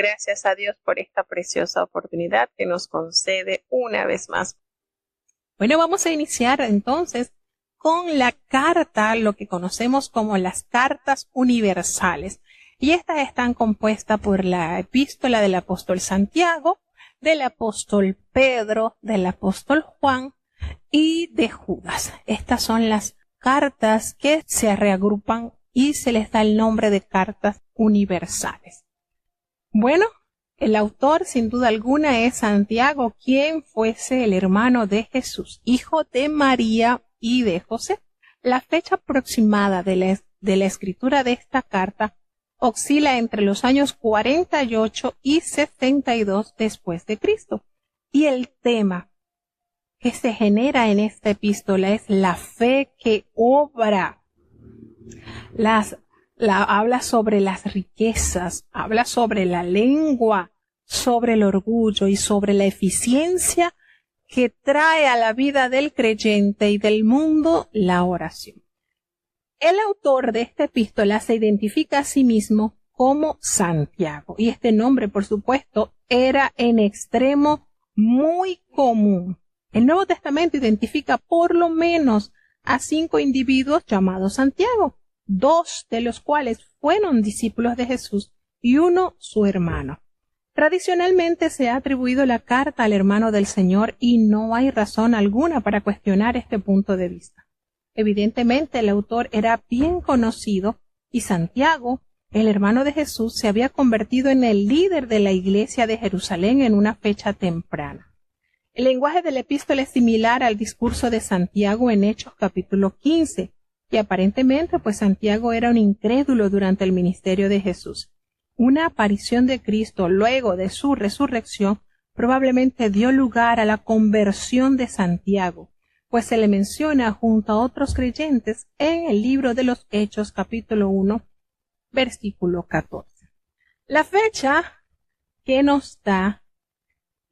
gracias a Dios por esta preciosa oportunidad que nos concede una vez más. Bueno, vamos a iniciar entonces con la carta, lo que conocemos como las cartas universales. Y estas están compuestas por la epístola del apóstol Santiago, del apóstol Pedro, del apóstol Juan y de Judas. Estas son las cartas que se reagrupan y se les da el nombre de cartas universales. Bueno, el autor sin duda alguna es Santiago, quien fuese el hermano de Jesús, hijo de María y de José. La fecha aproximada de la escritura de esta carta oscila entre los años 48 y 62 después de Cristo. Y el tema que se genera en esta epístola es la fe que obra. Habla sobre las riquezas, habla sobre la lengua, sobre el orgullo y sobre la eficiencia que trae a la vida del creyente y del mundo la oración. El autor de esta epístola se identifica a sí mismo como Santiago, y este nombre, por supuesto, era en extremo muy común. El Nuevo Testamento identifica por lo menos a 5 individuos llamados Santiago, 2 de los cuales fueron discípulos de Jesús y 1 su hermano. Tradicionalmente se ha atribuido la carta al hermano del Señor y no hay razón alguna para cuestionar este punto de vista. Evidentemente el autor era bien conocido y Santiago, el hermano de Jesús, se había convertido en el líder de la iglesia de Jerusalén en una fecha temprana. El lenguaje de la epístola es similar al discurso de Santiago en Hechos capítulo 15, y aparentemente pues Santiago era un incrédulo durante el ministerio de Jesús. Una aparición de Cristo luego de su resurrección probablemente dio lugar a la conversión de Santiago, pues se le menciona junto a otros creyentes en el libro de los Hechos capítulo 1, versículo 14. La fecha que nos da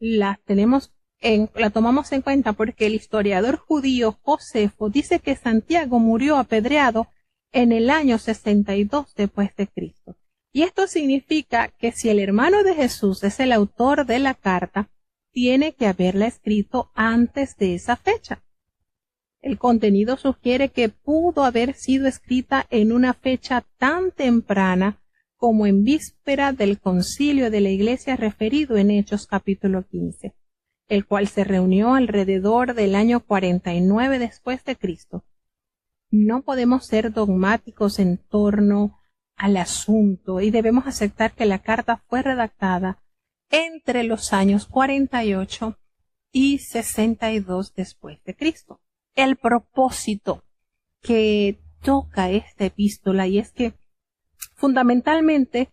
la tomamos en cuenta porque el historiador judío Josefo dice que Santiago murió apedreado en el año 62 después de Cristo. Y esto significa que si el hermano de Jesús es el autor de la carta, tiene que haberla escrito antes de esa fecha. El contenido sugiere que pudo haber sido escrita en una fecha tan temprana como en víspera del concilio de la iglesia referido en Hechos capítulo 15. El cual se reunió alrededor del año 49 después de Cristo. No podemos ser dogmáticos en torno al asunto y debemos aceptar que la carta fue redactada entre los años 48 y 62 después de Cristo. El propósito que toca esta epístola y es que fundamentalmente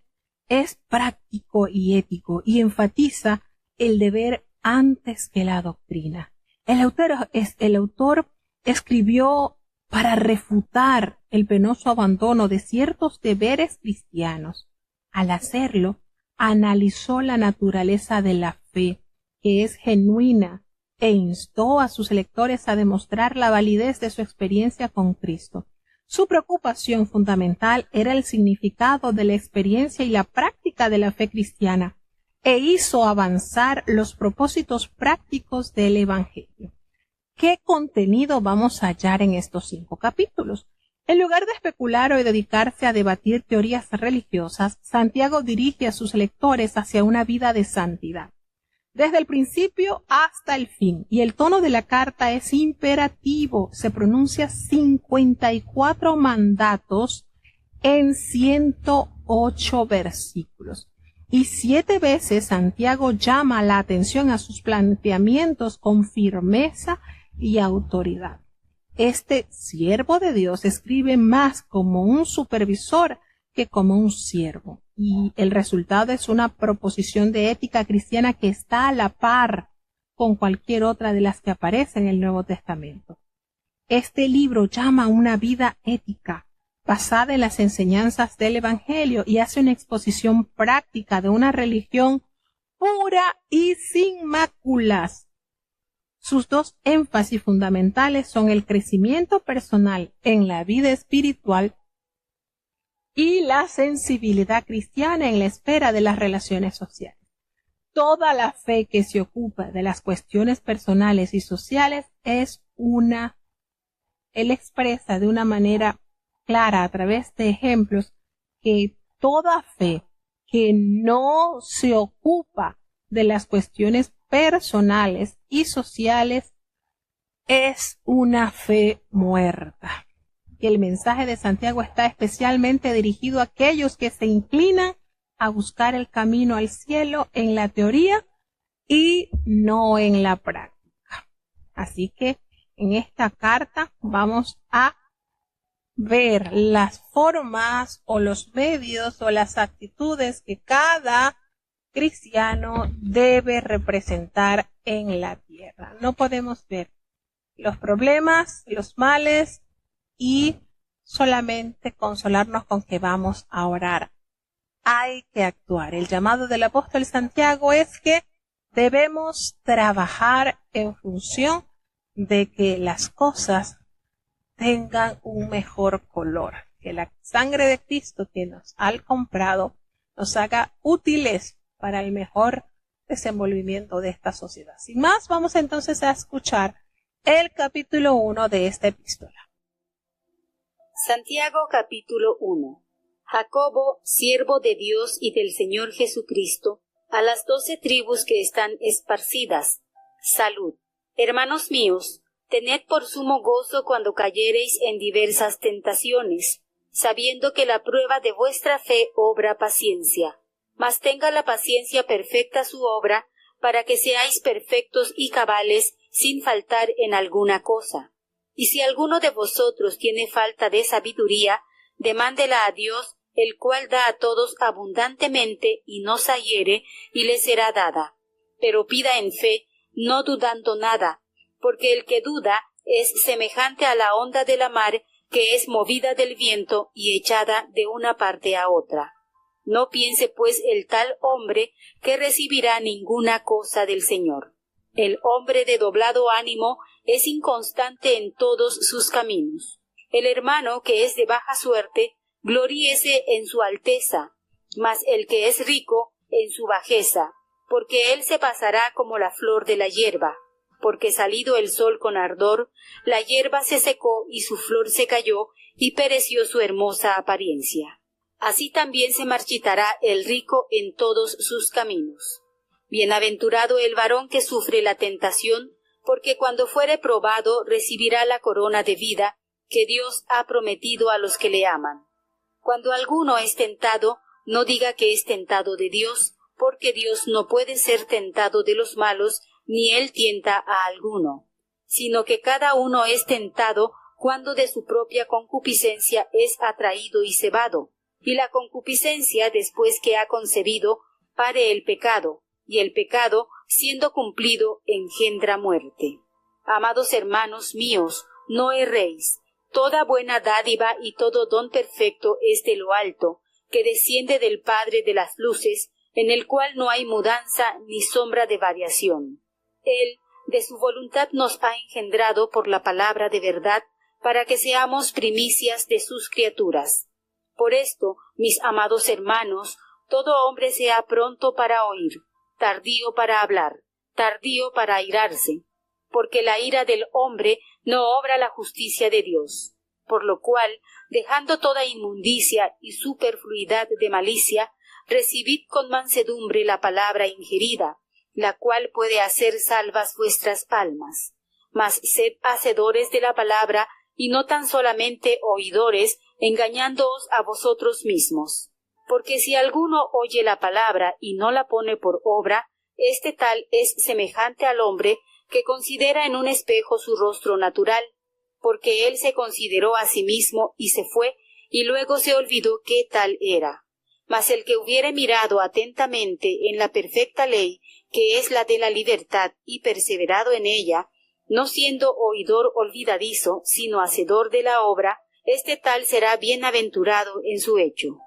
es práctico y ético y enfatiza el deber antes que la doctrina. El autor escribió para refutar el penoso abandono de ciertos deberes cristianos. Al hacerlo, analizó la naturaleza de la fe, que es genuina, e instó a sus lectores a demostrar la validez de su experiencia con Cristo. Su preocupación fundamental era el significado de la experiencia y la práctica de la fe cristiana, e hizo avanzar los propósitos prácticos del Evangelio. ¿Qué contenido vamos a hallar en estos 5 capítulos? En lugar de especular o de dedicarse a debatir teorías religiosas, Santiago dirige a sus lectores hacia una vida de santidad, desde el principio hasta el fin, y el tono de la carta es imperativo. Se pronuncia 54 mandatos en 108 versículos. Y 7 veces Santiago llama la atención a sus planteamientos con firmeza y autoridad. Este siervo de Dios escribe más como un supervisor que como un siervo, y el resultado es una proposición de ética cristiana que está a la par con cualquier otra de las que aparece en el Nuevo Testamento. Este libro llama a una vida ética, basada en las enseñanzas del Evangelio, y hace una exposición práctica de una religión pura y sin máculas. Sus 2 énfasis fundamentales son el crecimiento personal en la vida espiritual y la sensibilidad cristiana en la esfera de las relaciones sociales. Toda la fe que se ocupa de las cuestiones personales y sociales él expresa de una manera clara a través de ejemplos que toda fe que no se ocupa de las cuestiones personales y sociales es una fe muerta. Y el mensaje de Santiago está especialmente dirigido a aquellos que se inclinan a buscar el camino al cielo en la teoría y no en la práctica. Así que en esta carta vamos a ver las formas o los medios o las actitudes que cada cristiano debe representar en la tierra. No podemos ver los problemas, los males y solamente consolarnos con que vamos a orar. Hay que actuar. El llamado del apóstol Santiago es que debemos trabajar en función de que las cosas tengan un mejor color, que la sangre de Cristo que nos ha comprado nos haga útiles para el mejor desenvolvimiento de esta sociedad. Sin más, vamos entonces a escuchar el capítulo 1 de esta epístola. Santiago capítulo 1. Jacobo, siervo de Dios y del Señor Jesucristo, a las 12 tribus que están esparcidas, salud. Hermanos míos, tened por sumo gozo cuando cayereis en diversas tentaciones, sabiendo que la prueba de vuestra fe obra paciencia. Mas tenga la paciencia perfecta su obra, para que seáis perfectos y cabales, sin faltar en alguna cosa. Y si alguno de vosotros tiene falta de sabiduría, demándela a Dios, el cual da a todos abundantemente y no se hiere, y le será dada. Pero pida en fe, no dudando nada, porque el que duda es semejante a la onda de la mar, que es movida del viento y echada de una parte a otra. No piense pues el tal hombre que recibirá ninguna cosa del Señor. El hombre de doblado ánimo es inconstante en todos sus caminos. El hermano que es de baja suerte, gloríese en su alteza, mas el que es rico en su bajeza, porque él se pasará como la flor de la hierba, porque salido el sol con ardor, la hierba se secó y su flor se cayó, y pereció su hermosa apariencia. Así también se marchitará el rico en todos sus caminos. Bienaventurado el varón que sufre la tentación, porque cuando fuere probado recibirá la corona de vida que Dios ha prometido a los que le aman. Cuando alguno es tentado, no diga que es tentado de Dios, porque Dios no puede ser tentado de los malos, ni él tienta a alguno, sino que cada uno es tentado cuando de su propia concupiscencia es atraído y cebado, y la concupiscencia, después que ha concebido, pare el pecado, y el pecado, siendo cumplido, engendra muerte. Amados hermanos míos, no erréis. Toda buena dádiva y todo don perfecto es de lo alto, que desciende del Padre de las luces, en el cual no hay mudanza ni sombra de variación. Él, de su voluntad, nos ha engendrado por la palabra de verdad, para que seamos primicias de sus criaturas. Por esto, mis amados hermanos, todo hombre sea pronto para oír, tardío para hablar, tardío para airarse, porque la ira del hombre no obra la justicia de Dios. Por lo cual, dejando toda inmundicia y superfluidad de malicia, recibid con mansedumbre la palabra ingerida, la cual puede hacer salvas vuestras almas. Mas sed hacedores de la palabra, y no tan solamente oidores, engañándoos a vosotros mismos. Porque si alguno oye la palabra y no la pone por obra, este tal es semejante al hombre que considera en un espejo su rostro natural, porque él se consideró a sí mismo y se fue, y luego se olvidó qué tal era. Mas el que hubiere mirado atentamente en la perfecta ley, que es la de la libertad, y perseverado en ella, no siendo oidor olvidadizo, sino hacedor de la obra, este tal será bienaventurado en su hecho.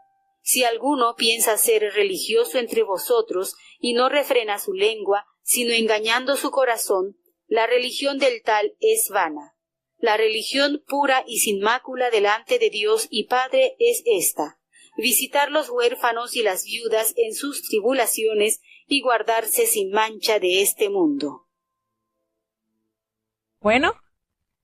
Si alguno piensa ser religioso entre vosotros, y no refrena su lengua, sino engañando su corazón, la religión del tal es vana. La religión pura y sin mácula delante de Dios y Padre es esta: visitar los huérfanos y las viudas en sus tribulaciones y guardarse sin mancha de este mundo. Bueno,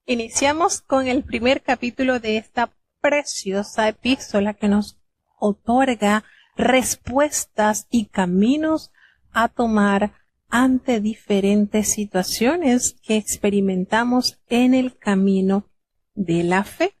iniciamos con el primer capítulo de esta preciosa epístola que nos otorga respuestas y caminos a tomar ante diferentes situaciones que experimentamos en el camino de la fe.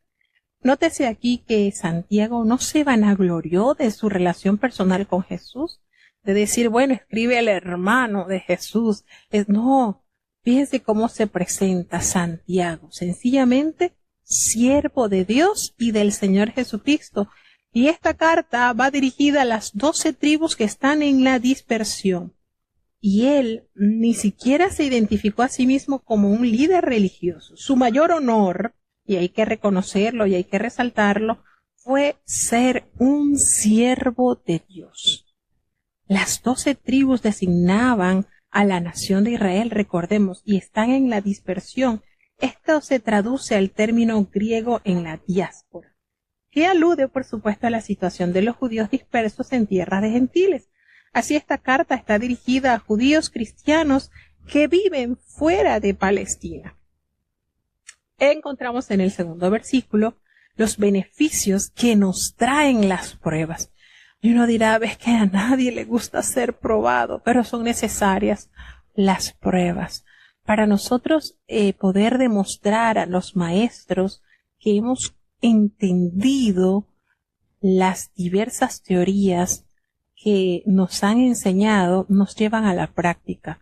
Nótese aquí que Santiago no se vanaglorió de su relación personal con Jesús, de decir, bueno, escribe el hermano de Jesús. No, fíjense cómo se presenta Santiago, sencillamente siervo de Dios y del Señor Jesucristo. Y esta carta va dirigida a las 12 tribus que están en la dispersión. Y él ni siquiera se identificó a sí mismo como un líder religioso. Su mayor honor, y hay que reconocerlo y hay que resaltarlo, fue ser un siervo de Dios. Las 12 tribus designaban a la nación de Israel, recordemos, y están en la dispersión. Esto se traduce al término griego en la diáspora, que alude, por supuesto, a la situación de los judíos dispersos en tierras de gentiles. Así esta carta está dirigida a judíos cristianos que viven fuera de Palestina. Encontramos en el segundo versículo los beneficios que nos traen las pruebas. Y uno dirá, ves que a nadie le gusta ser probado, pero son necesarias las pruebas para nosotros poder demostrar a los maestros que hemos entendido las diversas teorías que nos han enseñado, nos llevan a la práctica.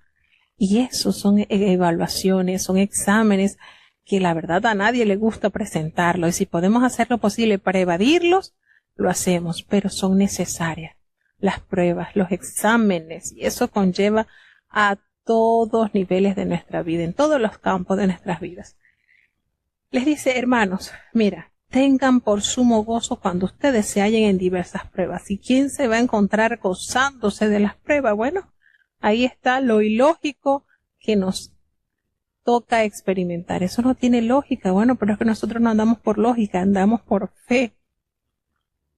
Y eso son evaluaciones, son exámenes que la verdad a nadie le gusta presentarlo. Y si podemos hacer lo posible para evadirlos, lo hacemos, pero son necesarias las pruebas, los exámenes, y eso conlleva a todos niveles de nuestra vida, en todos los campos de nuestras vidas. Les dice, hermanos, mira, tengan por sumo gozo cuando ustedes se hallen en diversas pruebas. ¿Y quién se va a encontrar gozándose de las pruebas? Bueno, ahí está lo ilógico que nos toca experimentar. Eso no tiene lógica. Bueno, pero es que nosotros no andamos por lógica, andamos por fe.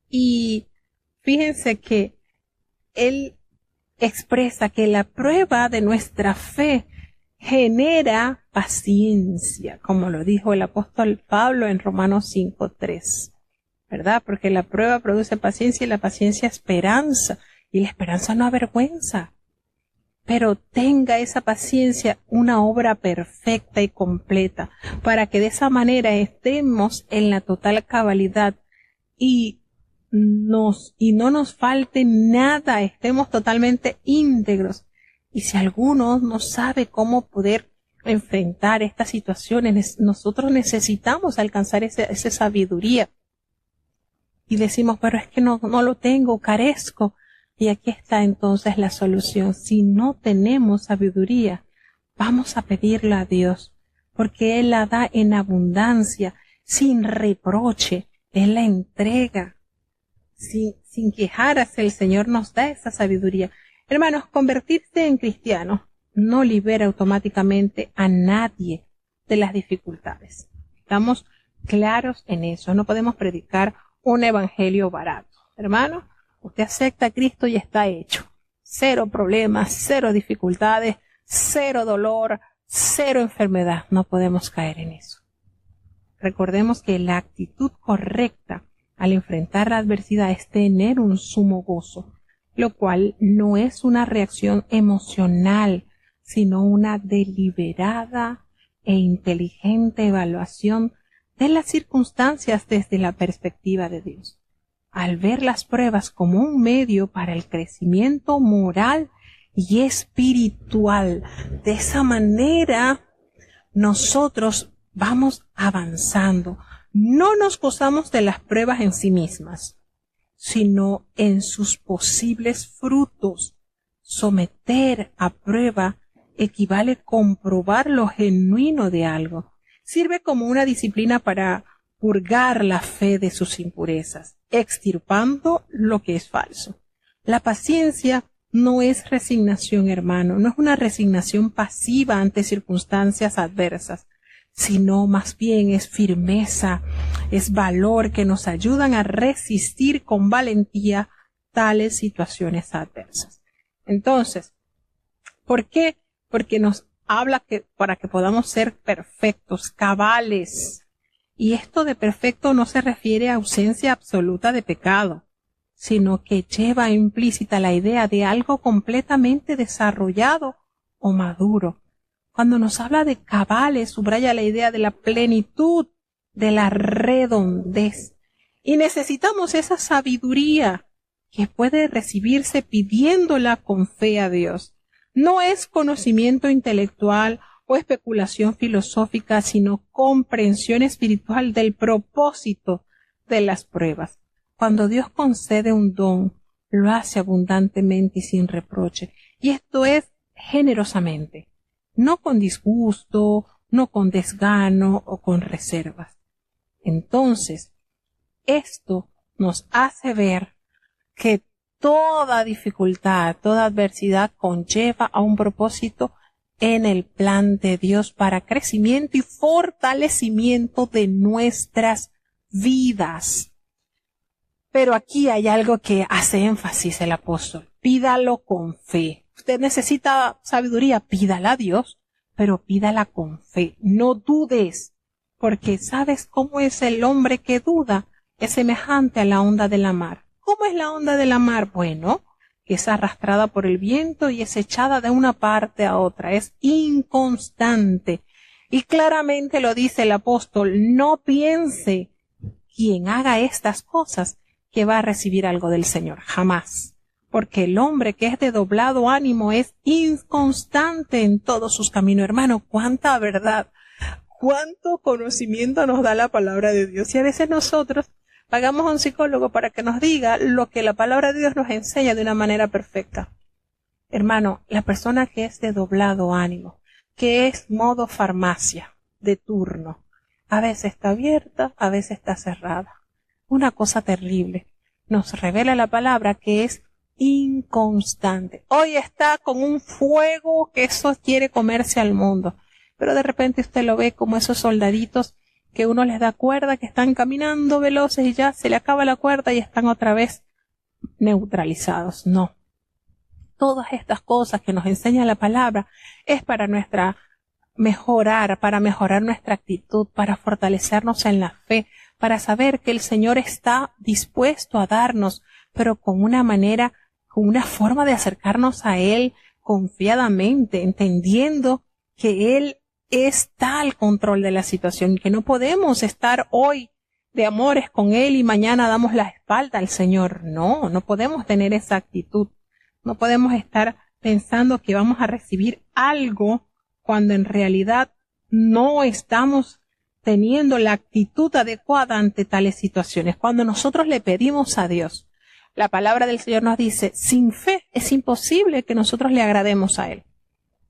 Y fíjense que él expresa que la prueba de nuestra fe genera paciencia, como lo dijo el apóstol Pablo en Romanos 5:3, ¿verdad? Porque la prueba produce paciencia y la paciencia esperanza, y la esperanza no avergüenza. Pero tenga esa paciencia una obra perfecta y completa, para que de esa manera estemos en la total cabalidad y no nos falte nada, estemos totalmente íntegros. Y si alguno no sabe cómo poder enfrentar estas situaciones, nosotros necesitamos alcanzar esa sabiduría. Y decimos, pero es que no lo tengo, carezco. Y aquí está entonces la solución. Si no tenemos sabiduría, vamos a pedirla a Dios, porque Él la da en abundancia, sin reproche. Él la entrega. Sin quejarse, el Señor nos da esa sabiduría. Hermanos, convertirse en cristiano no libera automáticamente a nadie de las dificultades. Estamos claros en eso. No podemos predicar un evangelio barato. Hermanos, usted acepta a Cristo y está hecho. Cero problemas, cero dificultades, cero dolor, cero enfermedad. No podemos caer en eso. Recordemos que la actitud correcta al enfrentar la adversidad es tener un sumo gozo, lo cual no es una reacción emocional, sino una deliberada e inteligente evaluación de las circunstancias desde la perspectiva de Dios. Al ver las pruebas como un medio para el crecimiento moral y espiritual, de esa manera nosotros vamos avanzando. No nos gozamos de las pruebas en sí mismas, sino en sus posibles frutos. Someter a prueba equivale a comprobar lo genuino de algo. Sirve como una disciplina para purgar la fe de sus impurezas, extirpando lo que es falso. La paciencia no es resignación, hermano, no es una resignación pasiva ante circunstancias adversas, sino más bien es firmeza, es valor que nos ayudan a resistir con valentía tales situaciones adversas. Entonces, ¿por qué? Porque nos habla que para que podamos ser perfectos, cabales. Y esto de perfecto no se refiere a ausencia absoluta de pecado, sino que lleva implícita la idea de algo completamente desarrollado o maduro. Cuando nos habla de cabales, subraya la idea de la plenitud, de la redondez. Y necesitamos esa sabiduría que puede recibirse pidiéndola con fe a Dios. No es conocimiento intelectual o especulación filosófica, sino comprensión espiritual del propósito de las pruebas. Cuando Dios concede un don, lo hace abundantemente y sin reproche. Y esto es generosamente, no con disgusto, no con desgano o con reservas. Entonces, esto nos hace ver que toda dificultad, toda adversidad conlleva a un propósito en el plan de Dios para crecimiento y fortalecimiento de nuestras vidas. Pero aquí hay algo que hace énfasis el apóstol. Pídalo con fe. Usted necesita sabiduría, pídala a Dios, pero pídala con fe. No dudes, porque ¿sabes cómo es el hombre que duda? Es semejante a la onda de la mar. ¿Cómo es la onda de la mar? Bueno, es arrastrada por el viento y es echada de una parte a otra. Es inconstante. Y claramente lo dice el apóstol, no piense quien haga estas cosas que va a recibir algo del Señor. Jamás. Porque el hombre que es de doblado ánimo es inconstante en todos sus caminos. Hermano, cuánta verdad, cuánto conocimiento nos da la palabra de Dios. Y a veces nosotros pagamos a un psicólogo para que nos diga lo que la palabra de Dios nos enseña de una manera perfecta. Hermano, la persona que es de doblado ánimo, que es modo farmacia, de turno, a veces está abierta, a veces está cerrada. Una cosa terrible. Nos revela la palabra que es inconstante. Hoy está con un fuego que eso quiere comerse al mundo. Pero de repente usted lo ve como esos soldaditos que uno les da cuerda, que están caminando veloces y ya se le acaba la cuerda y están otra vez neutralizados. No. Todas estas cosas que nos enseña la palabra es para para mejorar nuestra actitud, para fortalecernos en la fe, para saber que el Señor está dispuesto a darnos, pero con una forma de acercarnos a Él confiadamente, entendiendo que Él está al control de la situación y que no podemos estar hoy de amores con Él y mañana damos la espalda al Señor. No, no podemos tener esa actitud. No podemos estar pensando que vamos a recibir algo cuando en realidad no estamos teniendo la actitud adecuada ante tales situaciones. Cuando nosotros le pedimos a Dios, la palabra del Señor nos dice, sin fe es imposible que nosotros le agrademos a Él,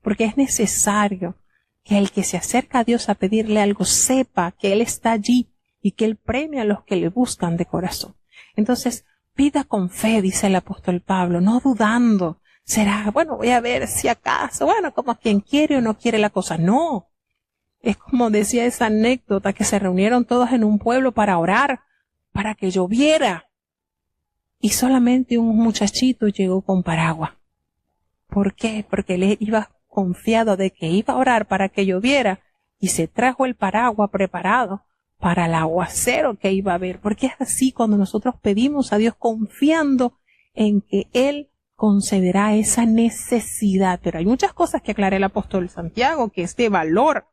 porque es necesario que el que se acerca a Dios a pedirle algo sepa que Él está allí y que Él premia a los que le buscan de corazón. Entonces, pida con fe, dice el apóstol Pablo, no dudando. Será, bueno, voy a ver si acaso, bueno, como quien quiere o no quiere la cosa. No. Es como decía esa anécdota que se reunieron todos en un pueblo para orar, para que lloviera. Y solamente un muchachito llegó con paraguas. ¿Por qué? Porque él iba confiado de que iba a orar para que lloviera y se trajo el paraguas preparado para el aguacero que iba a haber. Porque es así cuando nosotros pedimos a Dios confiando en que Él concederá esa necesidad. Pero hay muchas cosas que aclara el apóstol Santiago, que es de valor.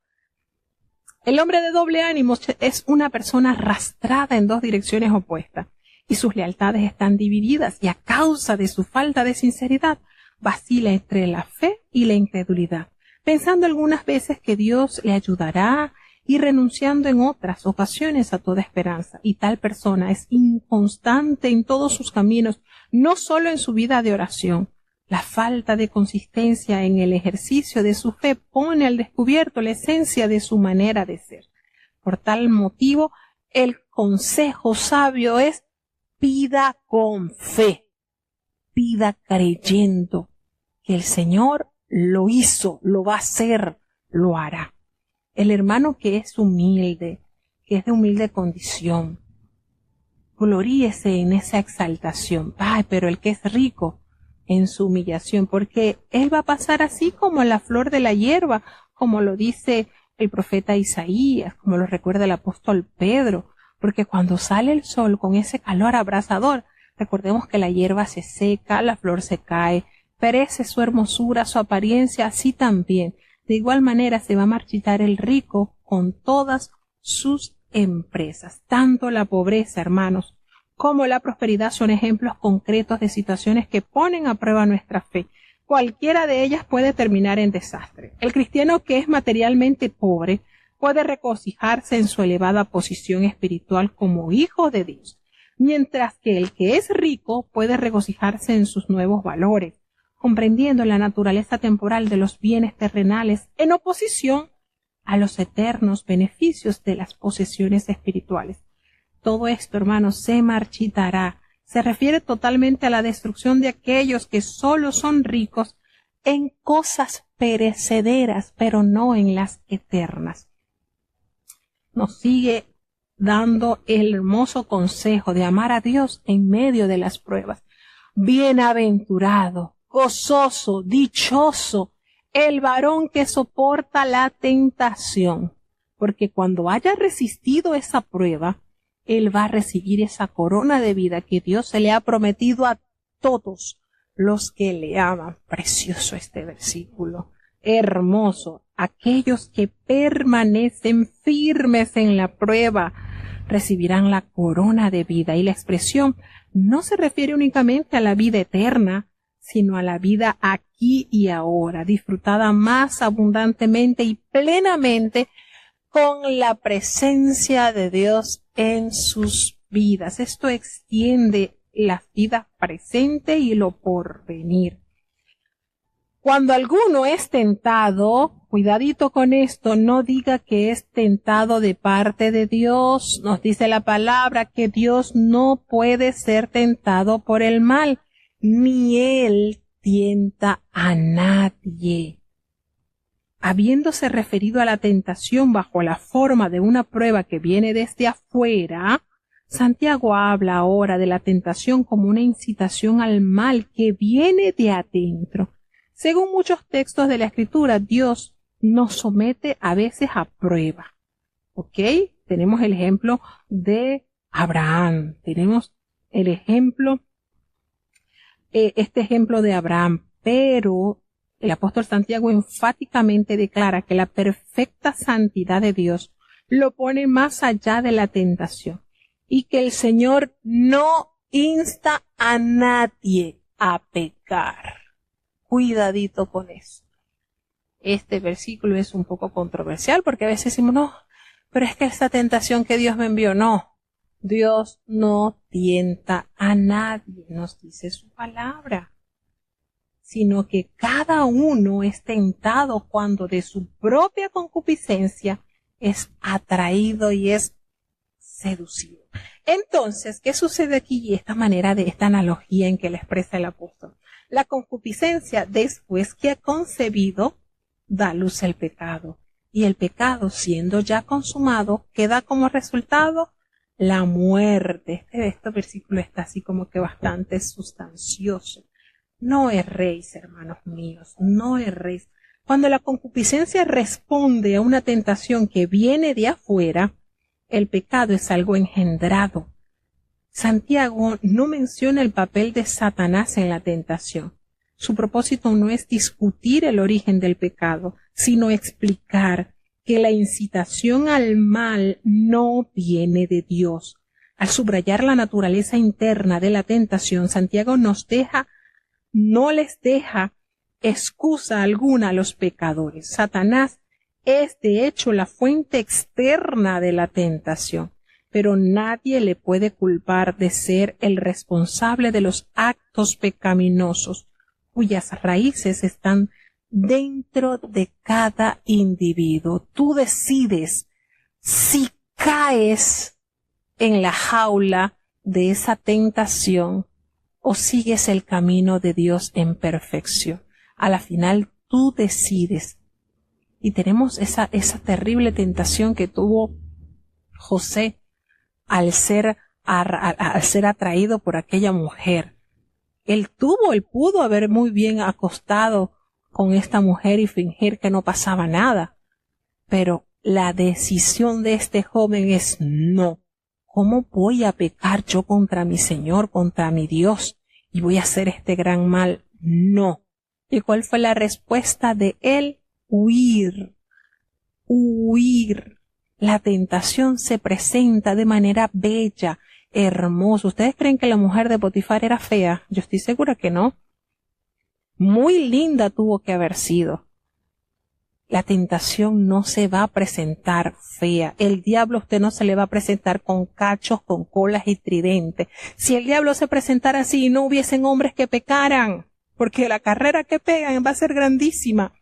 El hombre de doble ánimo es una persona arrastrada en dos direcciones opuestas y sus lealtades están divididas y a causa de su falta de sinceridad vacila entre la fe y la incredulidad, pensando algunas veces que Dios le ayudará y renunciando en otras ocasiones a toda esperanza. Y tal persona es inconstante en todos sus caminos, no solo en su vida de oración. La falta de consistencia en el ejercicio de su fe pone al descubierto la esencia de su manera de ser. Por tal motivo, el consejo sabio es pida con fe, pida creyendo que el Señor lo hizo, lo va a hacer, lo hará. el hermano que es humilde, que es de humilde condición. Gloríese en esa exaltación. Ay, pero el que es rico en su humillación, porque él va a pasar así como la flor de la hierba, como lo dice el profeta Isaías, como lo recuerda el apóstol Pedro, porque cuando sale el sol con ese calor abrasador, recordemos que la hierba se seca, la flor se cae, perece su hermosura, su apariencia, así también. De igual manera se va a marchitar el rico con todas sus empresas. Tanto la pobreza, hermanos, como la prosperidad son ejemplos concretos de situaciones que ponen a prueba nuestra fe. Cualquiera de ellas puede terminar en desastre. El cristiano que es materialmente pobre puede regocijarse en su elevada posición espiritual como hijo de Dios, mientras que el que es rico puede regocijarse en sus nuevos valores, comprendiendo la naturaleza temporal de los bienes terrenales en oposición a los eternos beneficios de las posesiones espirituales. Todo esto, hermanos, se marchitará. Se refiere totalmente a la destrucción de aquellos que solo son ricos en cosas perecederas, pero no en las eternas. Nos sigue dando el hermoso consejo de amar a Dios en medio de las pruebas. Bienaventurado, gozoso, dichoso, el varón que soporta la tentación, porque cuando haya resistido esa prueba, él va a recibir esa corona de vida que Dios se le ha prometido a todos los que le aman. Precioso este versículo, hermoso. Aquellos que permanecen firmes en la prueba recibirán la corona de vida. Y la expresión no se refiere únicamente a la vida eterna, sino a la vida aquí y ahora, disfrutada más abundantemente y plenamente con la presencia de Dios en sus vidas. Esto extiende la vida presente y lo porvenir. Cuando alguno es tentado, cuidadito con esto, no diga que es tentado de parte de Dios. Nos dice la palabra que Dios no puede ser tentado por el mal, ni Él tienta a nadie. Habiéndose referido a la tentación bajo la forma de una prueba que viene desde afuera, Santiago habla ahora de la tentación como una incitación al mal que viene de adentro. Según muchos textos de la Escritura, Dios nos somete a veces a prueba. ¿Ok? Tenemos el ejemplo de Abraham. Tenemos el ejemplo, este ejemplo de Abraham, pero el apóstol Santiago enfáticamente declara que la perfecta santidad de Dios lo pone más allá de la tentación y que el Señor no insta a nadie a pecar. Cuidadito con eso. Este versículo es un poco controversial porque a veces decimos, no, pero es que esta tentación que Dios me envió, no. Dios no tienta a nadie, nos dice su palabra, sino que cada uno es tentado cuando de su propia concupiscencia es atraído y es seducido. Entonces, ¿qué sucede aquí? Y esta manera de esta analogía en que le expresa el apóstol. La concupiscencia, después que ha concebido, da luz al pecado. Y el pecado, siendo ya consumado, queda como resultado la muerte. Este versículo está así como que bastante sustancioso. No erréis, hermanos míos, no erréis. Cuando la concupiscencia responde a una tentación que viene de afuera, el pecado es algo engendrado. Santiago no menciona el papel de Satanás en la tentación. Su propósito no es discutir el origen del pecado, sino explicar que la incitación al mal no viene de Dios. Al subrayar la naturaleza interna de la tentación, Santiago no les deja excusa alguna a los pecadores. Satanás es de hecho la fuente externa de la tentación, pero nadie le puede culpar de ser el responsable de los actos pecaminosos, cuyas raíces están dentro de cada individuo. Tú decides si caes en la jaula de esa tentación o sigues el camino de Dios en perfección. A la final tú decides. Y tenemos esa terrible tentación que tuvo José al ser atraído por aquella mujer. Él pudo haber muy bien acostado con esta mujer y fingir que no pasaba nada. Pero la decisión de este joven es no. ¿Cómo voy a pecar yo contra mi Señor, contra mi Dios, y voy a hacer este gran mal? No. ¿Y cuál fue la respuesta de él? Huir. Huir. La tentación se presenta de manera bella, hermosa. ¿Ustedes creen que la mujer de Potifar era fea? Yo estoy segura que no. Muy linda tuvo que haber sido. La tentación no se va a presentar fea. El diablo a usted no se le va a presentar con cachos, con colas y tridentes. Si el diablo se presentara así y no hubiesen hombres que pecaran, porque la carrera que pegan va a ser grandísima.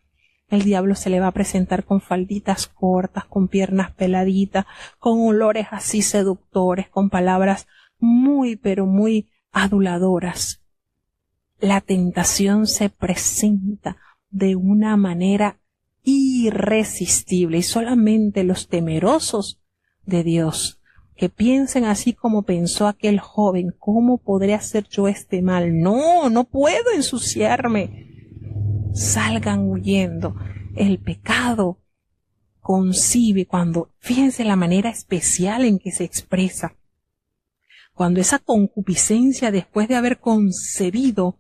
El diablo se le va a presentar con falditas cortas, con piernas peladitas, con olores así seductores, con palabras muy, pero muy aduladoras. La tentación se presenta de una manera irresistible y solamente los temerosos de Dios, que piensen así como pensó aquel joven, ¿cómo podré hacer yo este mal? No puedo ensuciarme. Salgan huyendo. El pecado concibe fíjense la manera especial en que se expresa. Cuando esa concupiscencia, después de haber concebido,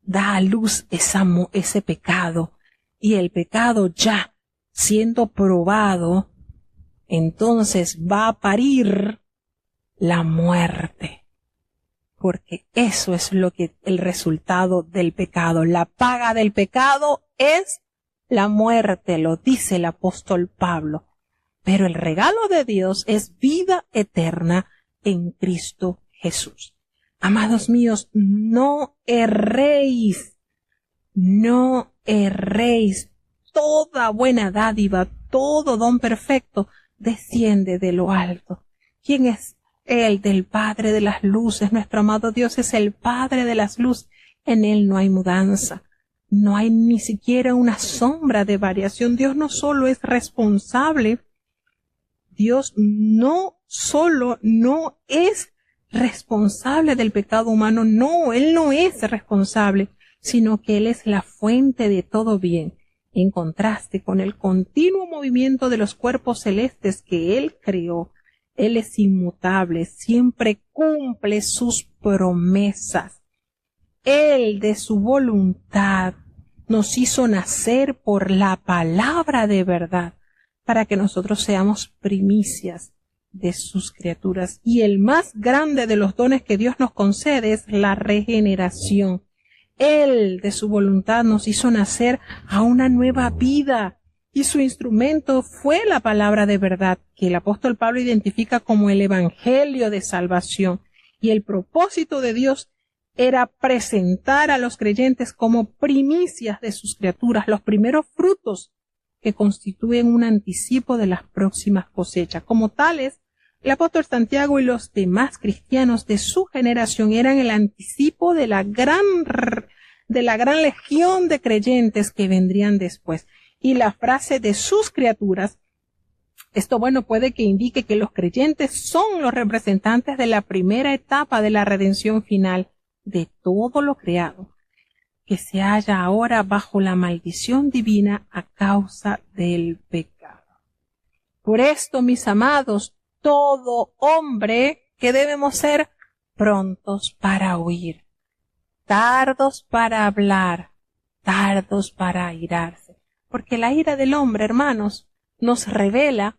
da a luz ese pecado, y el pecado ya siendo probado, entonces va a parir la muerte. Porque eso es el resultado del pecado. La paga del pecado es la muerte, lo dice el apóstol Pablo. Pero el regalo de Dios es vida eterna en Cristo Jesús. Amados míos, no erréis. No erréis. Toda buena dádiva, todo don perfecto desciende de lo alto. ¿Quién es Él? Del Padre de las luces. Nuestro amado Dios es el Padre de las luces. En Él no hay mudanza. No hay ni siquiera una sombra de variación. Dios no solo es responsable, Dios no solo no es responsable del pecado humano, no, Él no es responsable, sino que Él es la fuente de todo bien, en contraste con el continuo movimiento de los cuerpos celestes que Él creó. Él es inmutable, siempre cumple sus promesas. Él, de su voluntad, nos hizo nacer por la palabra de verdad, para que nosotros seamos primicias de sus criaturas. Y el más grande de los dones que Dios nos concede es la regeneración. Él, de su voluntad, nos hizo nacer a una nueva vida, y su instrumento fue la palabra de verdad, que el apóstol Pablo identifica como el evangelio de salvación. Y el propósito de Dios era presentar a los creyentes como primicias de sus criaturas, los primeros frutos que constituyen un anticipo de las próximas cosechas. Como tales, el apóstol Santiago y los demás cristianos de su generación eran el anticipo de la gran legión de creyentes que vendrían después. Y la frase de sus criaturas, esto puede que indique que los creyentes son los representantes de la primera etapa de la redención final de todo lo creado, que se halla ahora bajo la maldición divina a causa del pecado. Por esto, mis amados, todo hombre, que debemos ser prontos para oír, tardos para hablar, tardos para airarse, porque la ira del hombre, hermanos, nos revela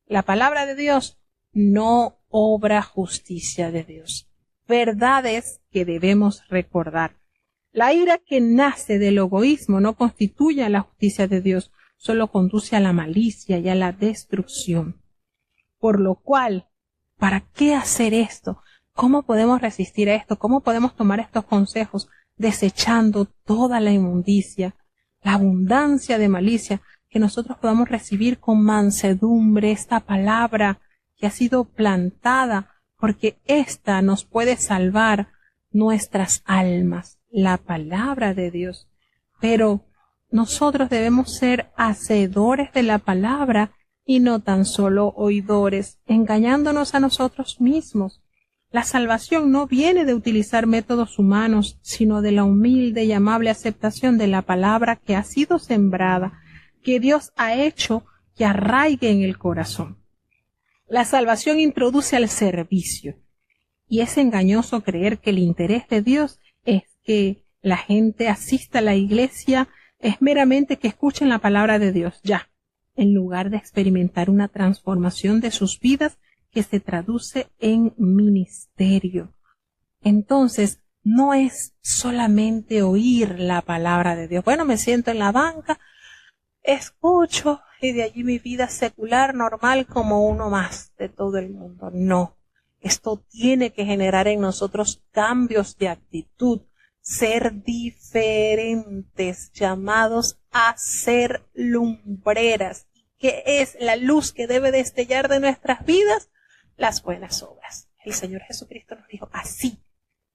la palabra de Dios, no obra justicia de Dios. Verdades que debemos recordar. La ira que nace del egoísmo no constituye la justicia de Dios, solo conduce a la malicia y a la destrucción. Por lo cual, ¿para qué hacer esto? ¿Cómo podemos resistir a esto? ¿Cómo podemos tomar estos consejos desechando toda la inmundicia, la abundancia de malicia, que nosotros podamos recibir con mansedumbre esta palabra que ha sido plantada, porque ésta nos puede salvar nuestras almas, la palabra de Dios? Pero nosotros debemos ser hacedores de la palabra y no tan solo oidores, engañándonos a nosotros mismos. La salvación no viene de utilizar métodos humanos, sino de la humilde y amable aceptación de la palabra que ha sido sembrada, que Dios ha hecho que arraigue en el corazón. La salvación introduce al servicio, y es engañoso creer que el interés de Dios es que la gente asista a la iglesia, es meramente que escuchen la palabra de Dios, ya, en lugar de experimentar una transformación de sus vidas que se traduce en ministerio. Entonces, no es solamente oír la palabra de Dios. Bueno, me siento en la banca, escucho y de allí mi vida secular normal como uno más de todo el mundo. No, esto tiene que generar en nosotros cambios de actitud, ser diferentes, llamados a ser lumbreras. ¿Qué es la luz que debe destellar de nuestras vidas? Las buenas obras. El Señor Jesucristo nos dijo, así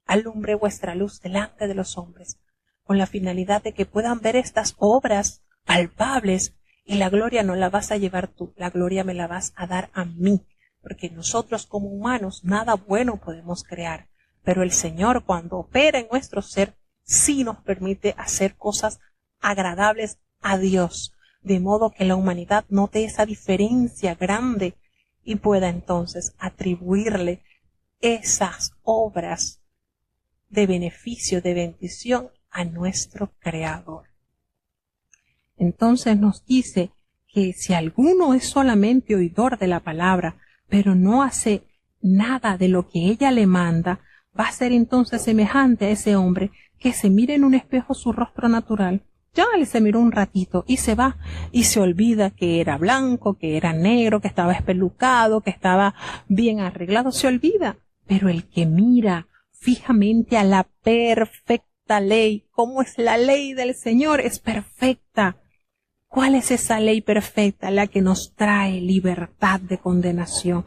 alumbre vuestra luz delante de los hombres, con la finalidad de que puedan ver estas obras palpables, y la gloria no la vas a llevar tú, la gloria me la vas a dar a mí, porque nosotros como humanos nada bueno podemos crear, pero el Señor cuando opera en nuestro ser sí nos permite hacer cosas agradables a Dios, de modo que la humanidad note esa diferencia grande y pueda entonces atribuirle esas obras de beneficio, de bendición a nuestro Creador. Entonces nos dice que si alguno es solamente oidor de la palabra, pero no hace nada de lo que ella le manda, va a ser entonces semejante a ese hombre que se mira en un espejo su rostro natural. Ya él se miró un ratito y se va y se olvida que era blanco, que era negro, que estaba espelucado, que estaba bien arreglado, se olvida. Pero el que mira fijamente a la perfecta ley, ¿cómo es la ley del Señor? Es perfecta. ¿Cuál es esa ley perfecta? La que nos trae libertad de condenación.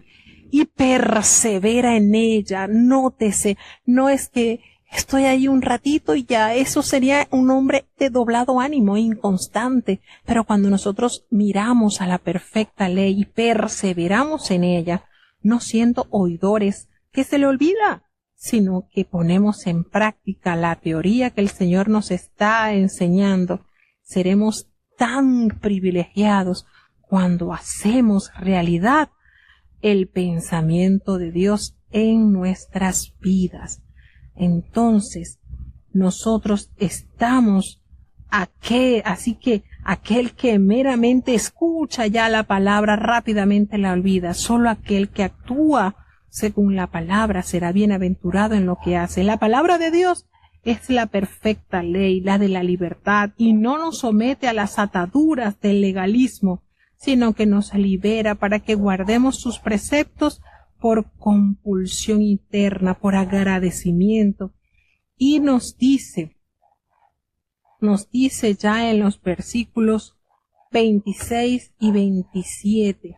Y persevera en ella, nótese, no es que estoy ahí un ratito y ya, eso sería un hombre de doblado ánimo, inconstante. Pero cuando nosotros miramos a la perfecta ley y perseveramos en ella, no siendo oidores que se le olvida, sino que ponemos en práctica la teoría que el Señor nos está enseñando, seremos tan privilegiados cuando hacemos realidad el pensamiento de Dios en nuestras vidas. Entonces, nosotros estamos así que aquel que meramente escucha ya la palabra rápidamente la olvida. Solo aquel que actúa según la palabra será bienaventurado en lo que hace. La palabra de Dios es la perfecta ley, la de la libertad, y no nos somete a las ataduras del legalismo, sino que nos libera para que guardemos sus preceptos por compulsión interna, por agradecimiento. Y nos dice ya en los versículos 26 y 27,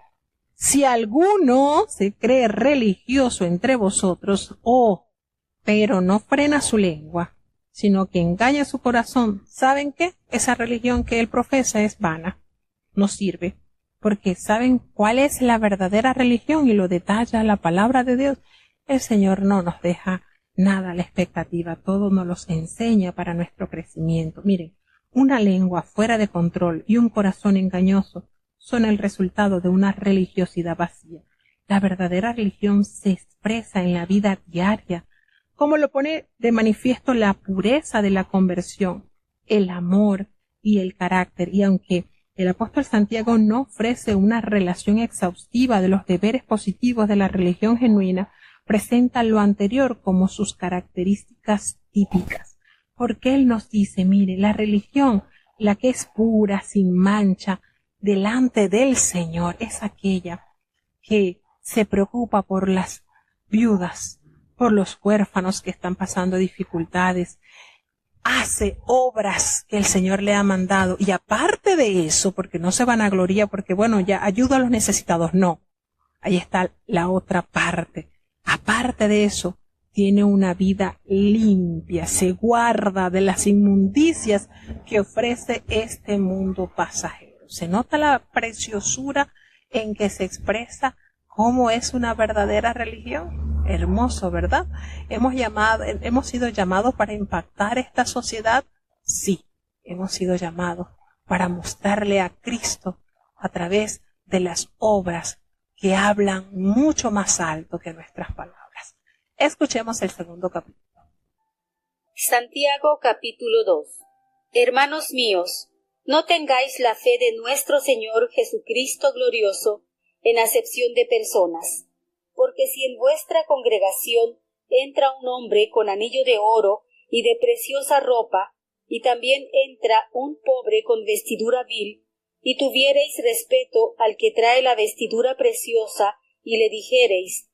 si alguno se cree religioso entre vosotros, pero no frena su lengua, sino que engaña su corazón, ¿saben qué? Esa religión que él profesa es vana, no sirve. Porque ¿saben cuál es la verdadera religión? Y lo detalla la palabra de Dios. El Señor no nos deja nada a la expectativa, todo nos los enseña para nuestro crecimiento. Miren, una lengua fuera de control y un corazón engañoso son el resultado de una religiosidad vacía. La verdadera religión se expresa en la vida diaria, como lo pone de manifiesto la pureza de la conversión, el amor y el carácter. Y aunque el apóstol Santiago no ofrece una relación exhaustiva de los deberes positivos de la religión genuina, presenta lo anterior como sus características típicas. Porque él nos dice, mire, la religión, la que es pura, sin mancha, delante del Señor, es aquella que se preocupa por las viudas, por los huérfanos que están pasando dificultades, hace obras que el Señor le ha mandado, y aparte de eso, porque no se vanagloria, porque bueno, ya ayuda a los necesitados, no. Ahí está la otra parte. Aparte de eso, tiene una vida limpia, se guarda de las inmundicias que ofrece este mundo pasajero. Se nota la preciosura en que se expresa cómo es una verdadera religión. Hermoso, ¿verdad? Hemos sido llamados para impactar esta sociedad. Sí, hemos sido llamados para mostrarle a Cristo a través de las obras que hablan mucho más alto que nuestras palabras. Escuchemos el segundo capítulo. Santiago capítulo 2. Hermanos míos, no tengáis la fe de nuestro Señor Jesucristo glorioso en acepción de personas, porque si en vuestra congregación entra un hombre con anillo de oro y de preciosa ropa, y también entra un pobre con vestidura vil, y tuviereis respeto al que trae la vestidura preciosa, y le dijereis,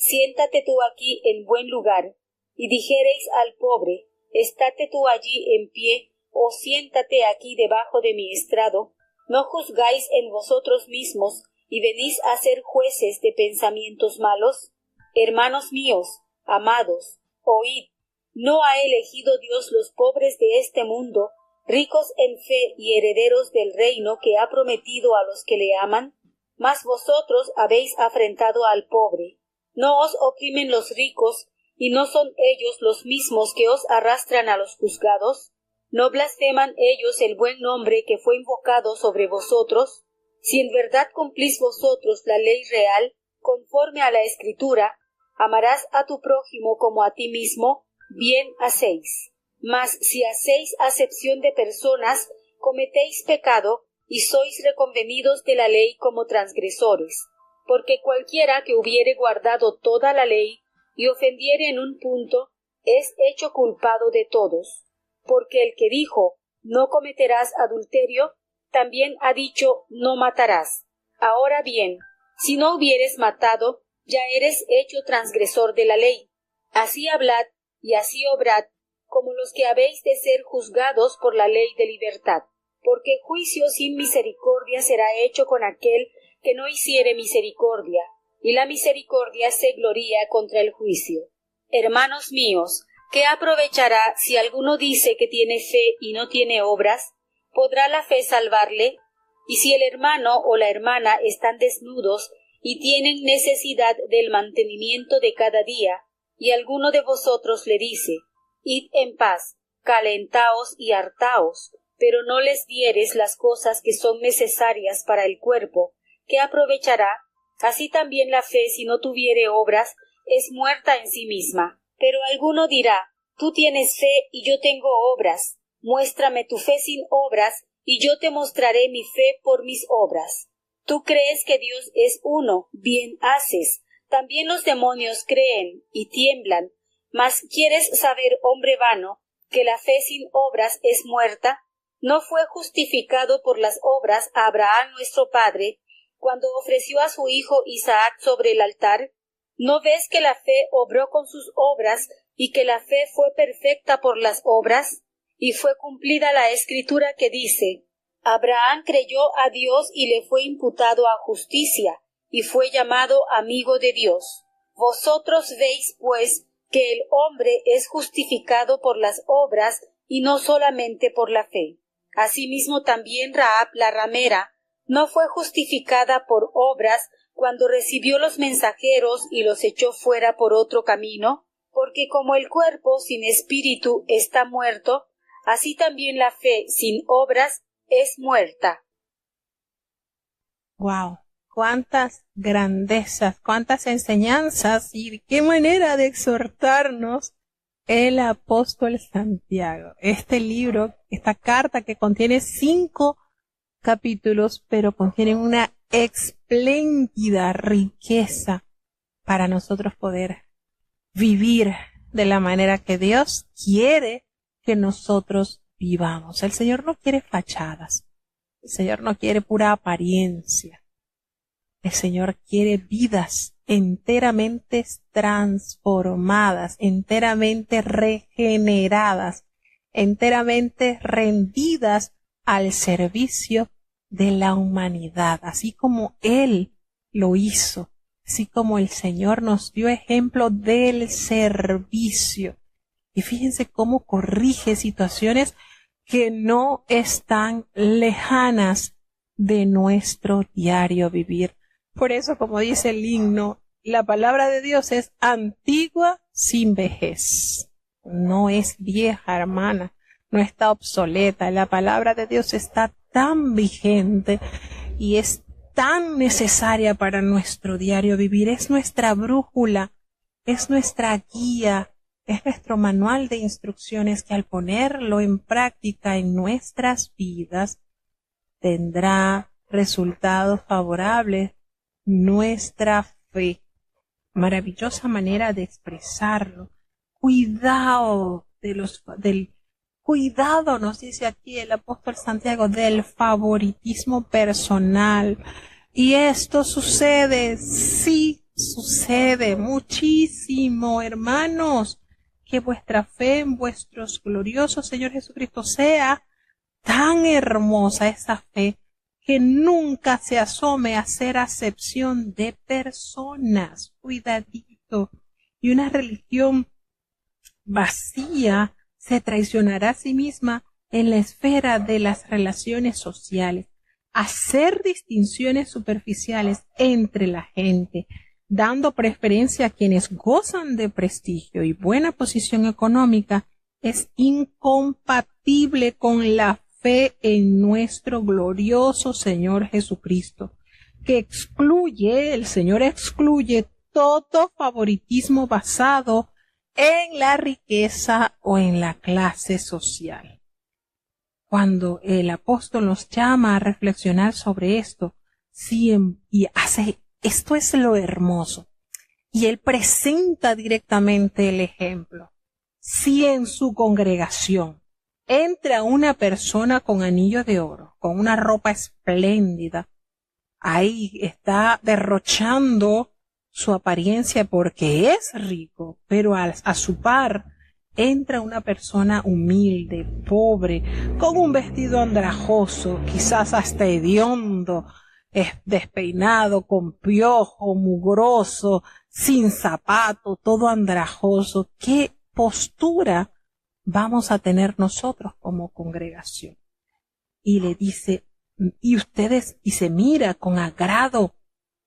siéntate tú aquí en buen lugar, y dijereis al pobre, estate tú allí en pie, o siéntate aquí debajo de mi estrado, ¿no juzgáis en vosotros mismos, y venís a ser jueces de pensamientos malos? Hermanos míos, amados, oíd, ¿no ha elegido Dios los pobres de este mundo, ricos en fe y herederos del reino que ha prometido a los que le aman? Mas vosotros habéis afrentado al pobre. ¿No os oprimen los ricos, y no son ellos los mismos que os arrastran a los juzgados? ¿No blasfeman ellos el buen nombre que fue invocado sobre vosotros? Si en verdad cumplís vosotros la ley real, conforme a la Escritura, amarás a tu prójimo como a ti mismo, bien hacéis. Mas si hacéis acepción de personas, cometéis pecado, y sois reconvenidos de la ley como transgresores. Porque cualquiera que hubiere guardado toda la ley, y ofendiere en un punto, es hecho culpado de todos. Porque el que dijo, no cometerás adulterio, también ha dicho, no matarás. Ahora bien, si no hubieres matado, ya eres hecho transgresor de la ley. Así hablad y así obrad, como los que habéis de ser juzgados por la ley de libertad. Porque juicio sin misericordia será hecho con aquel que no hiciere misericordia, y la misericordia se gloría contra el juicio. Hermanos míos, ¿qué aprovechará si alguno dice que tiene fe y no tiene obras? ¿Podrá la fe salvarle? Y si el hermano o la hermana están desnudos y tienen necesidad del mantenimiento de cada día, y alguno de vosotros le dice, id en paz, calentaos y hartaos, pero no les dieres las cosas que son necesarias para el cuerpo, ¿qué aprovechará? Así también la fe, si no tuviere obras, es muerta en sí misma. Pero alguno dirá, tú tienes fe y yo tengo obras. Muéstrame tu fe sin obras, y yo te mostraré mi fe por mis obras. Tú crees que Dios es uno, bien haces. También los demonios creen y tiemblan. Mas ¿quieres saber, hombre vano, que la fe sin obras es muerta? ¿No fue justificado por las obras a Abraham nuestro padre, cuando ofreció a su hijo Isaac sobre el altar? ¿No ves que la fe obró con sus obras, y que la fe fue perfecta por las obras? Y fue cumplida la Escritura que dice, Abraham creyó a Dios y le fue imputado a justicia, y fue llamado amigo de Dios. Vosotros veis, pues, que el hombre es justificado por las obras, y no solamente por la fe. Asimismo también Rahab la ramera no fue justificada por obras cuando recibió los mensajeros y los echó fuera por otro camino, porque como el cuerpo sin espíritu está muerto, así también la fe sin obras es muerta. Wow, cuántas grandezas, cuántas enseñanzas y qué manera de exhortarnos el apóstol Santiago. Este libro, esta carta que contiene 5 capítulos, pero contiene una espléndida riqueza para nosotros poder vivir de la manera que Dios quiere que nosotros vivamos. El Señor no quiere fachadas. El Señor no quiere pura apariencia. El Señor quiere vidas enteramente transformadas, enteramente regeneradas, enteramente rendidas al servicio de la humanidad, así como Él lo hizo. así como el Señor nos dio ejemplo del servicio. Y fíjense cómo corrige situaciones que no están lejanas de nuestro diario vivir. Por eso, como dice el himno, la palabra de Dios es antigua sin vejez. No es vieja, hermana, no está obsoleta. La palabra de Dios está tan vigente y es tan necesaria para nuestro diario vivir. Es nuestra brújula, es nuestra guía, es nuestro manual de instrucciones que al ponerlo en práctica en nuestras vidas tendrá resultados favorables. Nuestra fe, maravillosa manera de expresarlo. Cuidado cuidado, nos dice aquí el apóstol Santiago, del favoritismo personal. Y esto sucede, sí, sucede muchísimo, hermanos. Que vuestra fe en vuestros gloriosos Señor Jesucristo sea tan hermosa, esa fe, que nunca se asome a hacer acepción de personas. Cuidadito. Y una religión vacía se traicionará a sí misma en la esfera de las relaciones sociales. Hacer distinciones superficiales entre la gente, dando preferencia a quienes gozan de prestigio y buena posición económica, es incompatible con la fe en nuestro glorioso Señor Jesucristo, que el Señor excluye todo favoritismo basado en la riqueza o en la clase social. Cuando el apóstol nos llama a reflexionar sobre esto, esto es lo hermoso. Y él presenta directamente el ejemplo. Si en su congregación entra una persona con anillo de oro, con una ropa espléndida, ahí está derrochando su apariencia porque es rico, pero a su par entra una persona humilde, pobre, con un vestido andrajoso, quizás hasta hediondo, despeinado, con piojo, mugroso, sin zapato, todo andrajoso. ¿Qué postura vamos a tener nosotros como congregación? Y le dice, y se mira con agrado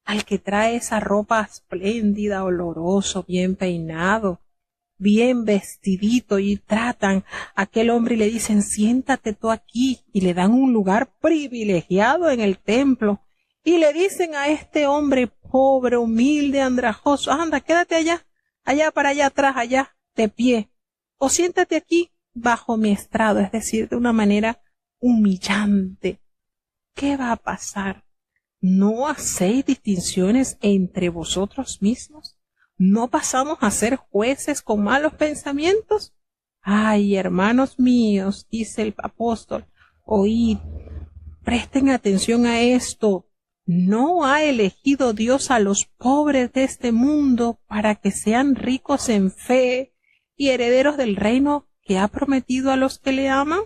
al que trae esa ropa espléndida, oloroso, bien peinado, bien vestidito, y tratan a aquel hombre y le dicen, siéntate tú aquí, y le dan un lugar privilegiado en el templo, y le dicen a este hombre pobre, humilde, andrajoso, anda, quédate allá para allá atrás, allá, de pie, o siéntate aquí bajo mi estrado, es decir, de una manera humillante. ¿Qué va a pasar? ¿No hacéis distinciones entre vosotros mismos? ¿No pasamos a ser jueces con malos pensamientos? Ay, hermanos míos, dice el apóstol, oíd, presten atención a esto. ¿No ha elegido Dios a los pobres de este mundo para que sean ricos en fe y herederos del reino que ha prometido a los que le aman?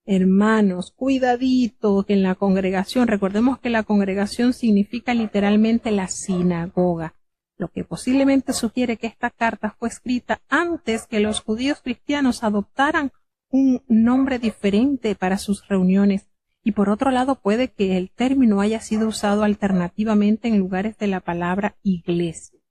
Hermanos, cuidadito que en la congregación, recordemos que la congregación significa literalmente la sinagoga, lo que posiblemente sugiere que esta carta fue escrita antes que los judíos cristianos adoptaran un nombre diferente para sus reuniones, y por otro lado puede que el término haya sido usado alternativamente en lugares de la palabra iglesia.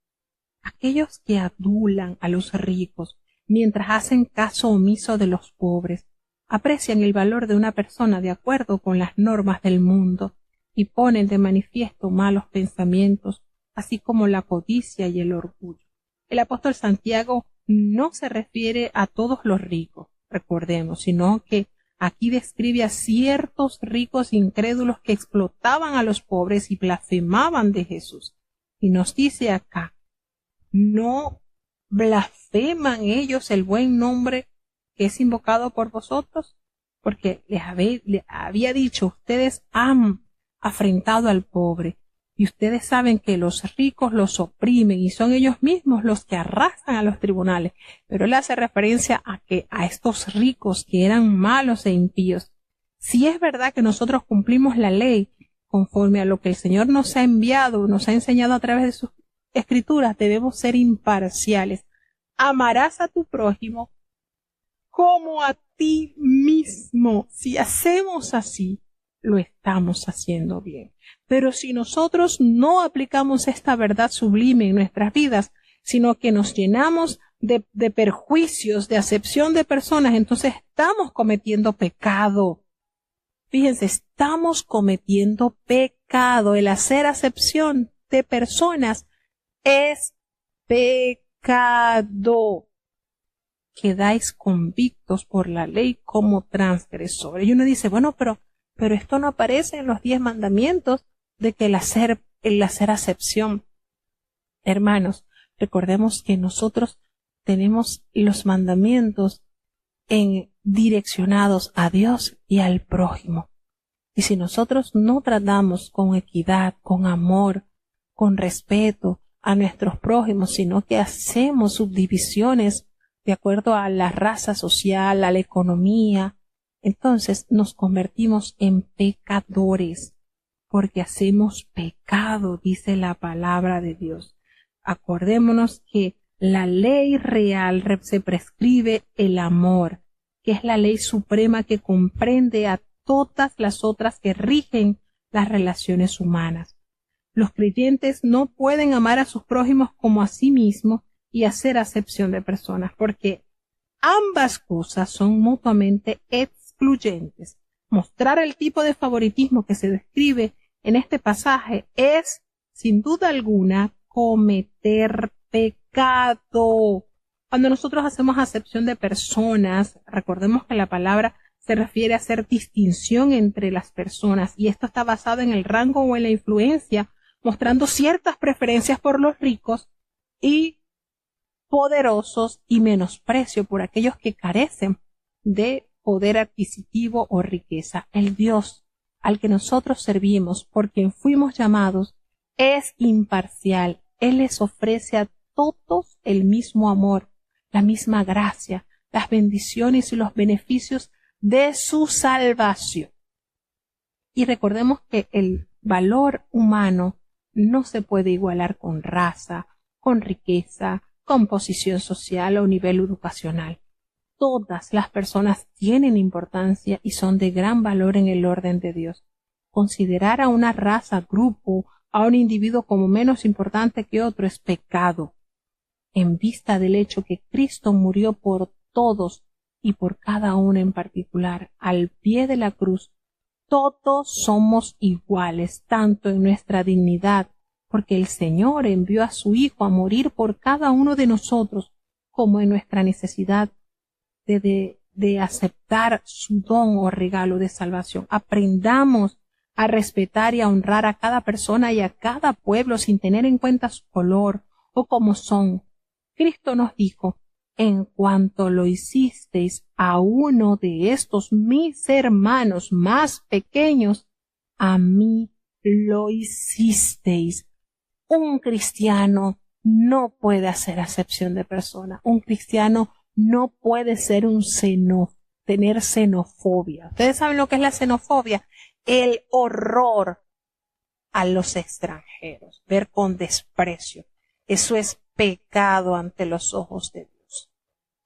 Aquellos que adulan a los ricos mientras hacen caso omiso de los pobres, aprecian el valor de una persona de acuerdo con las normas del mundo y ponen de manifiesto malos pensamientos, así como la codicia y el orgullo. El apóstol Santiago no se refiere a todos los ricos, recordemos, sino que aquí describe a ciertos ricos incrédulos que explotaban a los pobres y blasfemaban de Jesús. Y nos dice acá, ¿no blasfeman ellos el buen nombre que es invocado por vosotros? Porque les había dicho, ustedes han afrentado al pobre, y ustedes saben que los ricos los oprimen y son ellos mismos los que arrastran a los tribunales. Pero él hace referencia a estos ricos que eran malos e impíos. Si es verdad que nosotros cumplimos la ley conforme a lo que el Señor nos ha enviado, nos ha enseñado a través de sus escrituras, debemos ser imparciales. Amarás a tu prójimo como a ti mismo. Si hacemos así, lo estamos haciendo bien. Pero si nosotros no aplicamos esta verdad sublime en nuestras vidas, sino que nos llenamos de perjuicios, de acepción de personas, entonces estamos cometiendo pecado. Fíjense, estamos cometiendo pecado. El hacer acepción de personas es pecado. Quedáis convictos por la ley como transgresores. Y uno dice, bueno, pero esto no aparece en los 10 mandamientos de que el hacer acepción. Hermanos, recordemos que nosotros tenemos los mandamientos direccionados a Dios y al prójimo. Y si nosotros no tratamos con equidad, con amor, con respeto a nuestros prójimos, sino que hacemos subdivisiones de acuerdo a la raza social, a la economía, entonces nos convertimos en pecadores, porque hacemos pecado, dice la palabra de Dios. Acordémonos que la ley real se prescribe el amor, que es la ley suprema que comprende a todas las otras que rigen las relaciones humanas. Los creyentes no pueden amar a sus prójimos como a sí mismos y hacer acepción de personas, porque ambas cosas son mutuamente excluyentes. Mostrar el tipo de favoritismo que se describe en este pasaje es, sin duda alguna, cometer pecado. Cuando nosotros hacemos acepción de personas, recordemos que la palabra se refiere a hacer distinción entre las personas, y esto está basado en el rango o en la influencia, mostrando ciertas preferencias por los ricos y poderosos y menosprecio por aquellos que carecen de poder adquisitivo o riqueza. El Dios al que nosotros servimos, por quien fuimos llamados, es imparcial. Él les ofrece a todos el mismo amor, la misma gracia, las bendiciones y los beneficios de su salvación. Y recordemos que el valor humano no se puede igualar con raza, con riqueza, con posición social o nivel educacional. Todas las personas tienen importancia y son de gran valor en el orden de Dios. Considerar a una raza, grupo, a un individuo como menos importante que otro es pecado, en vista del hecho que Cristo murió por todos y por cada uno en particular. Al pie de la cruz, todos somos iguales, tanto en nuestra dignidad, porque el Señor envió a su Hijo a morir por cada uno de nosotros, como en nuestra necesidad de aceptar su don o regalo de salvación. Aprendamos a respetar y a honrar a cada persona y a cada pueblo sin tener en cuenta su color o cómo son. Cristo nos dijo, en cuanto lo hicisteis a uno de estos mis hermanos más pequeños, a mí lo hicisteis. Un cristiano no puede hacer acepción de persona. Un cristiano no puede ser tener xenofobia. ¿Ustedes saben lo que es la xenofobia? El horror a los extranjeros, ver con desprecio. Eso es pecado ante los ojos de Dios.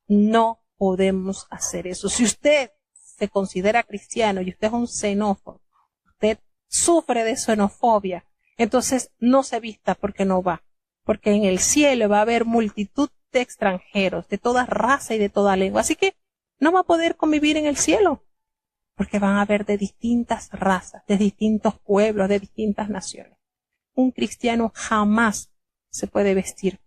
No podemos hacer eso. Si usted se considera cristiano y usted es un xenófobo, usted sufre de xenofobia, entonces no se vista porque no va. Porque en el cielo va a haber multitud de extranjeros, de toda raza y de toda lengua. Así que no va a poder convivir en el cielo, porque van a haber de distintas razas, de distintos pueblos, de distintas naciones. Un cristiano jamás se puede vestir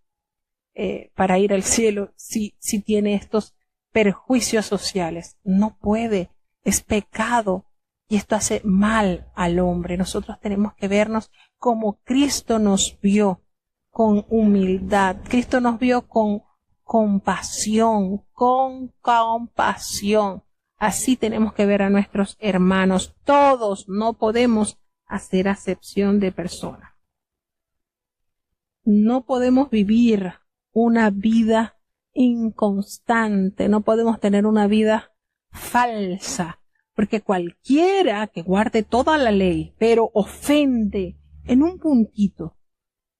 para ir al cielo si tiene estos perjuicios sociales. No puede, es pecado y esto hace mal al hombre. Nosotros tenemos que vernos como Cristo nos vio, con humildad. Cristo nos vio con compasión, con compasión. Así tenemos que ver a nuestros hermanos. Todos no podemos hacer acepción de personas. No podemos vivir una vida inconstante, no podemos tener una vida falsa, Porque cualquiera que guarde toda la ley, pero ofende en un puntito,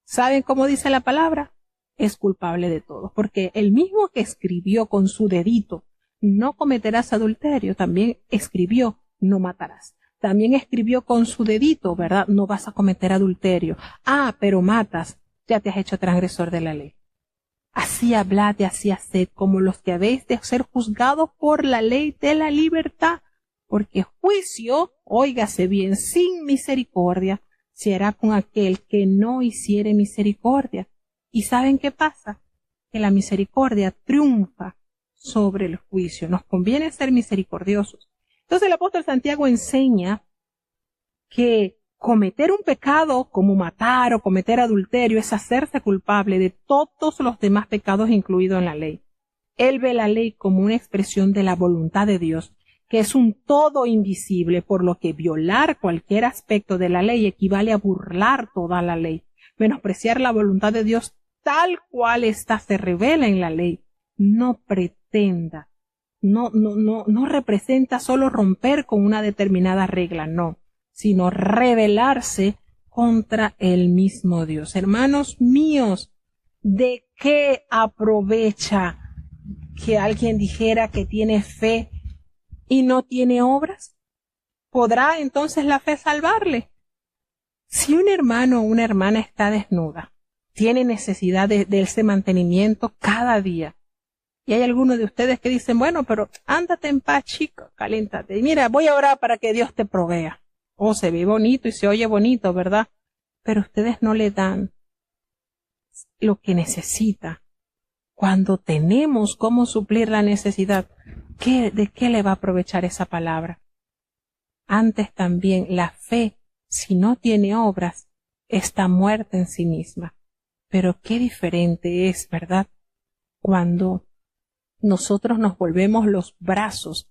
¿saben cómo dice la palabra? Es culpable de todo. Porque el mismo que escribió con su dedito, no cometerás adulterio, también escribió, no matarás. También escribió con su dedito, ¿verdad? No vas a cometer adulterio. Ah, pero matas, ya te has hecho transgresor de la ley. Así hablad y así haced, como los que habéis de ser juzgados por la ley de la libertad, porque juicio, óigase bien, sin misericordia, se hará con aquel que no hiciere misericordia. ¿Y saben qué pasa? Que la misericordia triunfa sobre el juicio. Nos conviene ser misericordiosos. Entonces el apóstol Santiago enseña que cometer un pecado como matar o cometer adulterio es hacerse culpable de todos los demás pecados incluidos en la ley. Él ve la ley como una expresión de la voluntad de Dios, que es un todo invisible, por lo que violar cualquier aspecto de la ley equivale a burlar toda la ley. Menospreciar la voluntad de Dios tal cual ésta se revela en la ley. No pretenda, no representa solo romper con una determinada regla, no, sino rebelarse contra el mismo Dios. Hermanos míos, ¿de qué aprovecha que alguien dijera que tiene fe y no tiene obras? ¿Podrá entonces la fe salvarle? Si un hermano o una hermana está desnuda, tiene necesidad de ese mantenimiento cada día, y hay algunos de ustedes que dicen, bueno, pero ándate en paz, chico, caléntate, y mira, voy a orar para que Dios te provea. Oh, se ve bonito y se oye bonito, ¿verdad? Pero ustedes no le dan lo que necesita. Cuando tenemos cómo suplir la necesidad, ¿de qué le va a aprovechar esa palabra? Antes también, la fe, si no tiene obras, está muerta en sí misma. Pero qué diferente es, ¿verdad? Cuando nosotros nos volvemos los brazos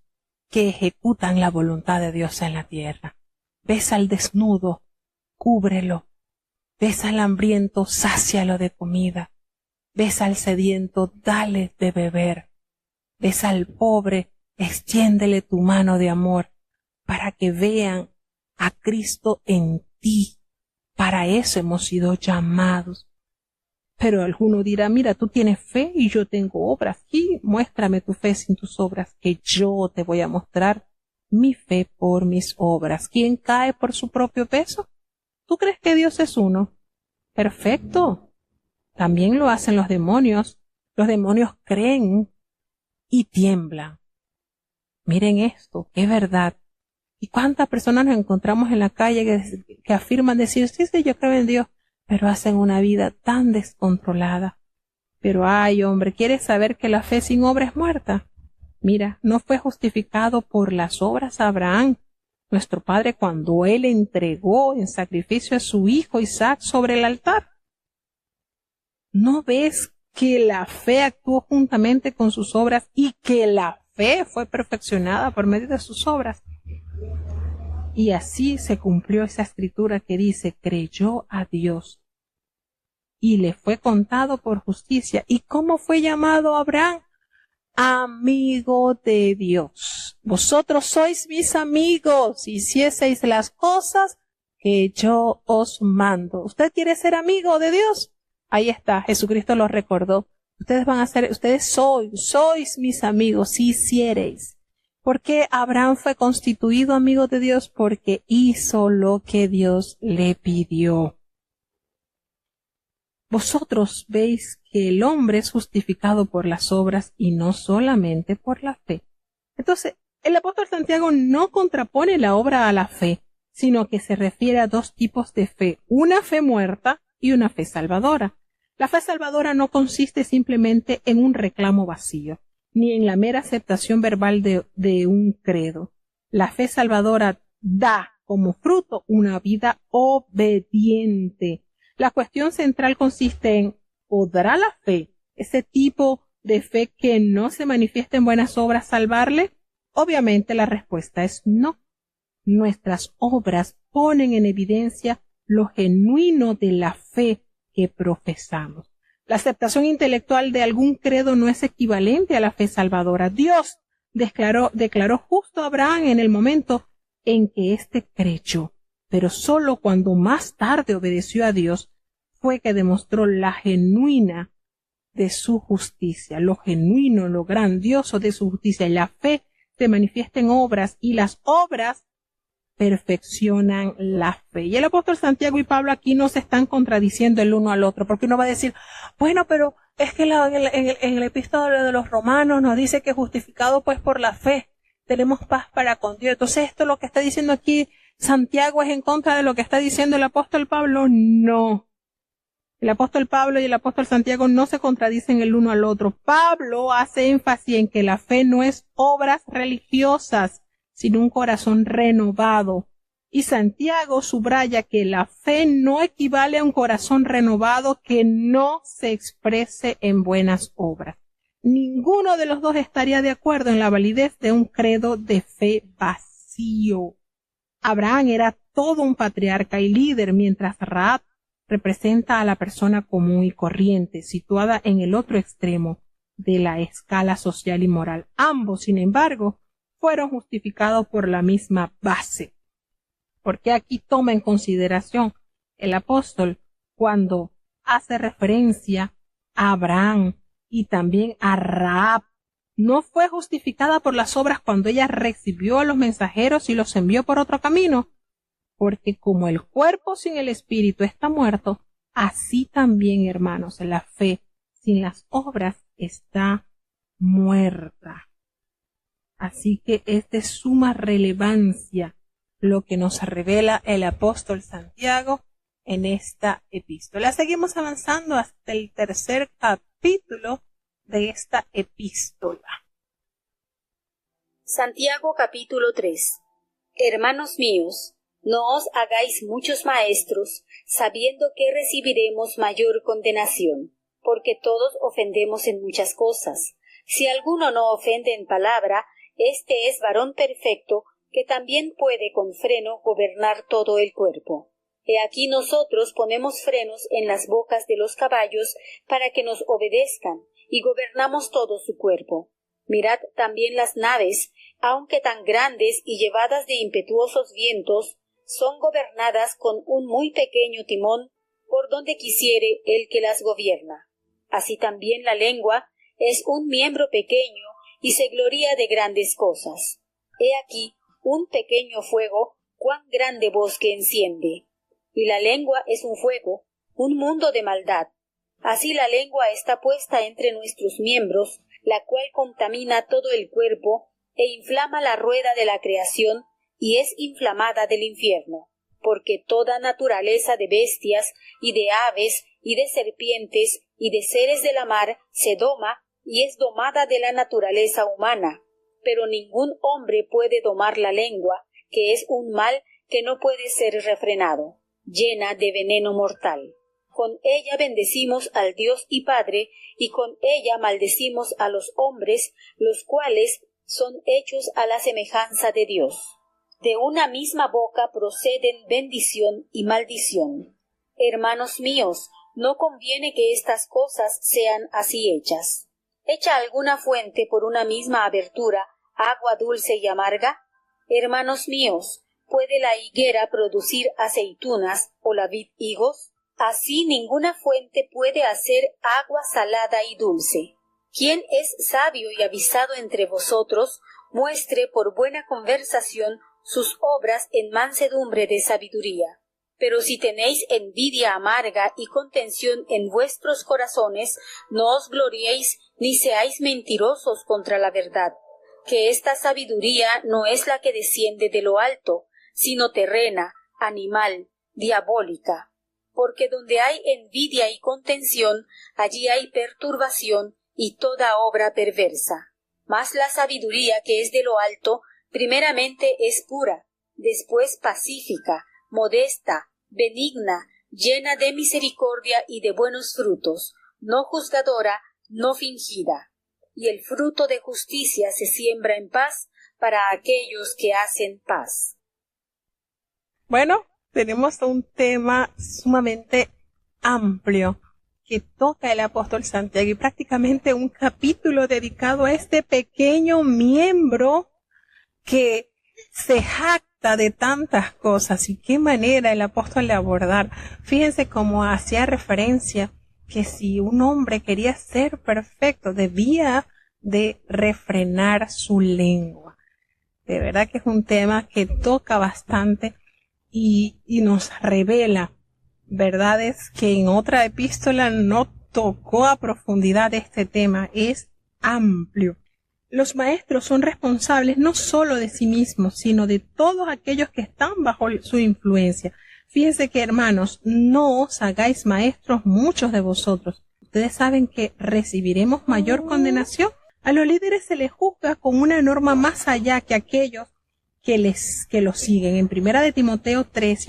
que ejecutan la voluntad de Dios en la tierra. Ves al desnudo, cúbrelo. Ves al hambriento, sácialo de comida. Ves al sediento, dale de beber. Ves al pobre, extiéndele tu mano de amor, para que vean a Cristo en ti. Para eso hemos sido llamados. Pero alguno dirá, mira, tú tienes fe y yo tengo obras. Y muéstrame tu fe sin tus obras, que yo te voy a mostrar mi fe por mis obras. ¿Quién cae por su propio peso? ¿Tú crees que Dios es uno? Perfecto. También lo hacen los demonios. Los demonios creen y tiemblan. Miren esto, qué verdad. ¿Y cuántas personas nos encontramos en la calle que afirman decir, sí, yo creo en Dios, pero hacen una vida tan descontrolada? Pero ay, hombre, ¿quieres saber que la fe sin obra es muerta? Mira, no fue justificado por las obras Abraham, nuestro padre, cuando él entregó en sacrificio a su hijo Isaac sobre el altar. ¿No ves que la fe actuó juntamente con sus obras y que la fe fue perfeccionada por medio de sus obras? Y así se cumplió esa escritura que dice, creyó a Dios y le fue contado por justicia. ¿Y cómo fue llamado Abraham? Amigo de Dios. Vosotros sois mis amigos si hicieseis las cosas que yo os mando. ¿Usted quiere ser amigo de Dios? Ahí está, Jesucristo lo recordó. Ustedes sois mis amigos si hiciereis. ¿Por qué Abraham fue constituido amigo de Dios? Porque hizo lo que Dios le pidió. Vosotros veis que el hombre es justificado por las obras y no solamente por la fe. Entonces, el apóstol Santiago no contrapone la obra a la fe, sino que se refiere a dos tipos de fe, una fe muerta y una fe salvadora. La fe salvadora no consiste simplemente en un reclamo vacío, ni en la mera aceptación verbal de un credo. La fe salvadora da como fruto una vida obediente. La cuestión central consiste en, ¿podrá la fe, ese tipo de fe que no se manifiesta en buenas obras, salvarle? Obviamente la respuesta es no. Nuestras obras ponen en evidencia lo genuino de la fe que profesamos. La aceptación intelectual de algún credo no es equivalente a la fe salvadora. Dios declaró justo a Abraham en el momento en que éste creyó, pero solo cuando más tarde obedeció a Dios fue que demostró la genuina de su justicia, lo genuino, lo grandioso de su justicia. La fe se manifiesta en obras y las obras perfeccionan la fe. Y el apóstol Santiago y Pablo aquí no se están contradiciendo el uno al otro, porque uno va a decir, bueno, pero es que en el epístola de los Romanos nos dice que justificado pues por la fe tenemos paz para con Dios. Entonces esto lo que está diciendo aquí Santiago es en contra de lo que está diciendo el apóstol Pablo. No. El apóstol Pablo y el apóstol Santiago no se contradicen el uno al otro. Pablo hace énfasis en que la fe no es obras religiosas, sino un corazón renovado. Y Santiago subraya que la fe no equivale a un corazón renovado que no se exprese en buenas obras. Ninguno de los dos estaría de acuerdo en la validez de un credo de fe vacío. Abraham era todo un patriarca y líder, mientras Rahab representa a la persona común y corriente, situada en el otro extremo de la escala social y moral. Ambos, sin embargo, fueron justificados por la misma base. Porque aquí toma en consideración el apóstol cuando hace referencia a Abraham y también a Rahab. No fue justificada por las obras cuando ella recibió a los mensajeros y los envió por otro camino, porque como el cuerpo sin el espíritu está muerto, así también, hermanos, la fe sin las obras está muerta. Así que es de suma relevancia lo que nos revela el apóstol Santiago en esta epístola. Seguimos avanzando hasta el tercer capítulo de esta epístola. Santiago capítulo 3. Hermanos míos, no os hagáis muchos maestros, sabiendo que recibiremos mayor condenación, porque todos ofendemos en muchas cosas. Si alguno no ofende en palabra, este es varón perfecto, que también puede con freno gobernar todo el cuerpo. He aquí nosotros ponemos frenos en las bocas de los caballos para que nos obedezcan, y gobernamos todo su cuerpo. Mirad también las naves, aunque tan grandes y llevadas de impetuosos vientos, son gobernadas con un muy pequeño timón, por donde quisiere el que las gobierna. Así también la lengua es un miembro pequeño y se gloría de grandes cosas. He aquí un pequeño fuego, cuán grande bosque enciende. Y la lengua es un fuego, un mundo de maldad. Así la lengua está puesta entre nuestros miembros, la cual contamina todo el cuerpo e inflama la rueda de la creación, y es inflamada del infierno, porque toda naturaleza de bestias y de aves y de serpientes y de seres de la mar se doma y es domada de la naturaleza humana, pero ningún hombre puede domar la lengua, que es un mal que no puede ser refrenado, llena de veneno mortal. Con ella bendecimos al Dios y Padre, y con ella maldecimos a los hombres, los cuales son hechos a la semejanza de Dios. De una misma boca proceden bendición y maldición. Hermanos míos, no conviene que estas cosas sean así hechas. ¿Echa alguna fuente por una misma abertura agua dulce y amarga? Hermanos míos, ¿puede la higuera producir aceitunas o la vid higos? Así ninguna fuente puede hacer agua salada y dulce. Quien es sabio y avisado entre vosotros, muestre por buena conversación sus obras en mansedumbre de sabiduría. Pero si tenéis envidia amarga y contención en vuestros corazones, no os gloriéis ni seáis mentirosos contra la verdad, que esta sabiduría no es la que desciende de lo alto, sino terrena, animal, diabólica. Porque donde hay envidia y contención, allí hay perturbación y toda obra perversa. Mas la sabiduría que es de lo alto, primeramente es pura, después pacífica, modesta, benigna, llena de misericordia y de buenos frutos, no juzgadora, no fingida. Y el fruto de justicia se siembra en paz para aquellos que hacen paz. Bueno, tenemos un tema sumamente amplio que toca el apóstol Santiago y prácticamente un capítulo dedicado a este pequeño miembro que se jacta de tantas cosas. Y qué manera el apóstol de abordar. Fíjense cómo hacía referencia que si un hombre quería ser perfecto, debía de refrenar su lengua. De verdad que es un tema que toca bastante y nos revela verdades que en otra epístola no tocó a profundidad este tema. Es amplio. Los maestros son responsables no solo de sí mismos, sino de todos aquellos que están bajo su influencia. Fíjense que, hermanos, no os hagáis maestros muchos de vosotros. Ustedes saben que recibiremos mayor condenación. A los líderes se les juzga con una norma más allá que aquellos que los siguen. En Primera de Timoteo 3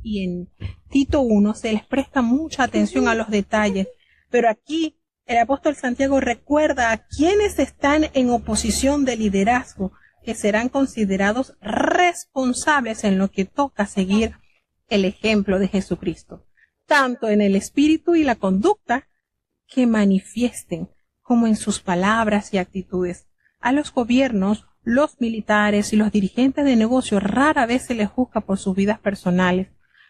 y en Tito 1 se les presta mucha atención a los detalles. Pero aquí el apóstol Santiago recuerda a quienes están en oposición de liderazgo, que serán considerados responsables en lo que toca seguir el ejemplo de Jesucristo, tanto en el espíritu y la conducta que manifiesten, como en sus palabras y actitudes. A los gobiernos, los militares y los dirigentes de negocios rara vez se les juzga por sus vidas personales.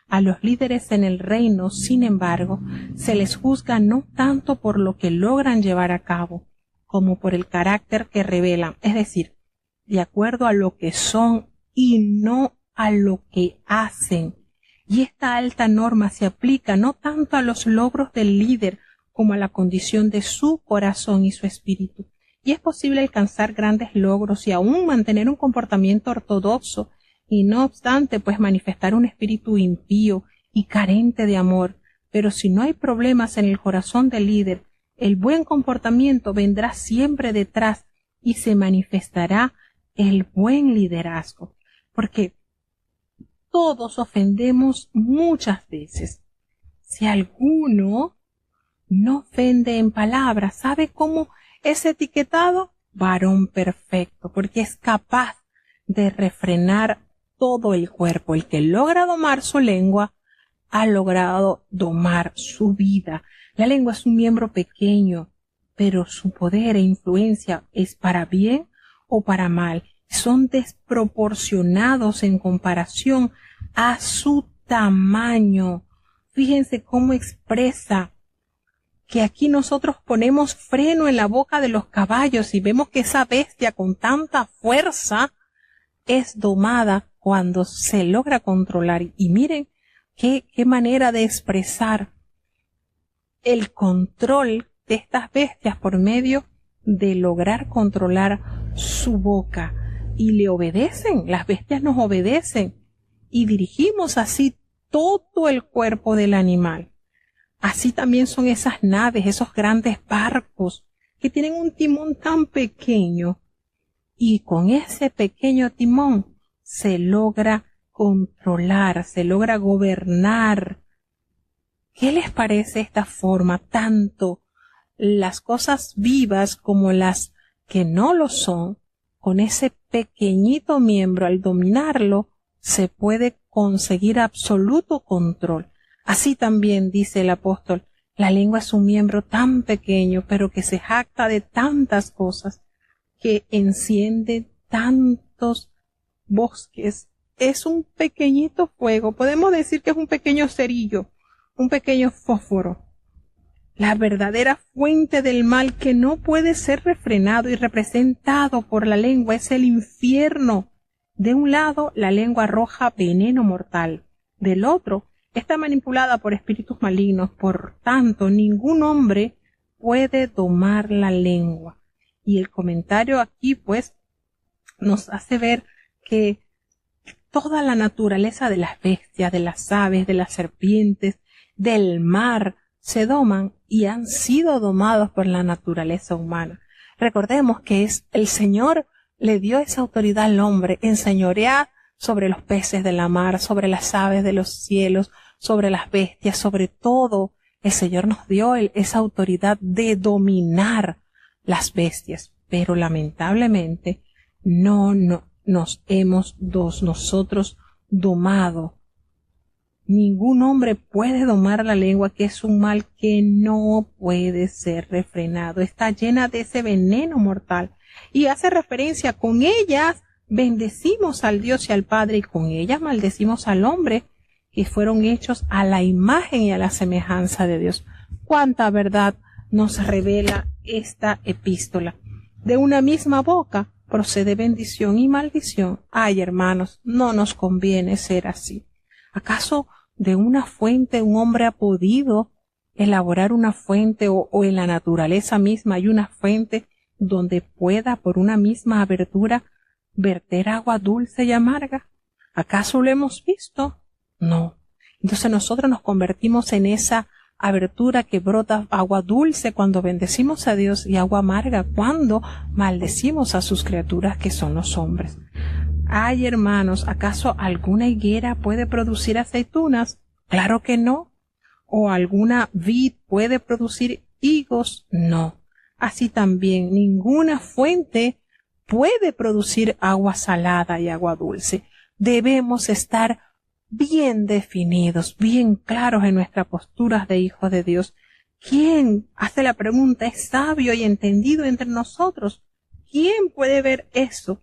A los líderes en el reino, sin embargo, se les juzga no tanto por lo que logran llevar a cabo, como por el carácter que revelan, es decir, de acuerdo a lo que son y no a lo que hacen. Y esta alta norma se aplica no tanto a los logros del líder como a la condición de su corazón y su espíritu. Y es posible alcanzar grandes logros y aún mantener un comportamiento ortodoxo y no obstante, pues manifestar un espíritu impío y carente de amor. Pero si no hay problemas en el corazón del líder, el buen comportamiento vendrá siempre detrás y se manifestará el buen liderazgo. Porque todos ofendemos muchas veces. Si alguno no ofende en palabras, ¿sabe cómo es etiquetado? Varón perfecto, porque es capaz de refrenar todo el cuerpo. El que logra domar su lengua ha logrado domar su vida. La lengua es un miembro pequeño, pero su poder e influencia es para bien o para mal. Son desproporcionados en comparación a su tamaño. Fíjense cómo expresa que aquí nosotros ponemos freno en la boca de los caballos y vemos que esa bestia con tanta fuerza es domada cuando se logra controlar. Y miren qué manera de expresar el control de estas bestias por medio de lograr controlar su boca. Y le obedecen, las bestias nos obedecen y dirigimos así todo el cuerpo del animal. Así también son esas naves, esos grandes barcos que tienen un timón tan pequeño y con ese pequeño timón se logra controlar, se logra gobernar. ¿Qué les parece esta forma? Tanto las cosas vivas como las que no lo son, con ese pequeñito miembro, al dominarlo, se puede conseguir absoluto control. Así también, dice el apóstol, la lengua es un miembro tan pequeño, pero que se jacta de tantas cosas, que enciende tantos bosques. Es un pequeñito fuego, podemos decir que es un pequeño cerillo, un pequeño fósforo. La verdadera fuente del mal que no puede ser refrenado y representado por la lengua es el infierno. De un lado, la lengua arroja veneno mortal. Del otro, está manipulada por espíritus malignos. Por tanto, ningún hombre puede domar la lengua. Y el comentario aquí, pues, nos hace ver que toda la naturaleza de las bestias, de las aves, de las serpientes, del mar, se doman y han sido domados por la naturaleza humana. Recordemos que es el Señor le dio esa autoridad al hombre, enseñorear sobre los peces de la mar, sobre las aves de los cielos, sobre las bestias, sobre todo. El Señor nos dio esa autoridad de dominar las bestias, pero lamentablemente no nos hemos nosotros domado Ningún hombre puede domar la lengua, que es un mal que no puede ser refrenado. Está llena de ese veneno mortal. Y hace referencia, con ellas bendecimos al Dios y al Padre, y con ellas maldecimos al hombre, que fueron hechos a la imagen y a la semejanza de Dios. Cuánta verdad nos revela esta epístola. De una misma boca procede bendición y maldición. Ay, hermanos, no nos conviene ser así. ¿Acaso de una fuente un hombre ha podido elaborar una fuente, o en la naturaleza misma hay una fuente donde pueda por una misma abertura verter agua dulce y amarga? ¿Acaso lo hemos visto? No. Entonces nosotros nos convertimos en esa abertura que brota agua dulce cuando bendecimos a Dios y agua amarga cuando maldecimos a sus criaturas, que son los hombres. Ay, hermanos, ¿acaso alguna higuera puede producir aceitunas? Claro que no. ¿O alguna vid puede producir higos? No. Así también ninguna fuente puede producir agua salada y agua dulce. Debemos estar bien definidos, bien claros en nuestras posturas de hijos de Dios. ¿Quién, hace la pregunta, es sabio y entendido entre nosotros? ¿Quién puede ver eso?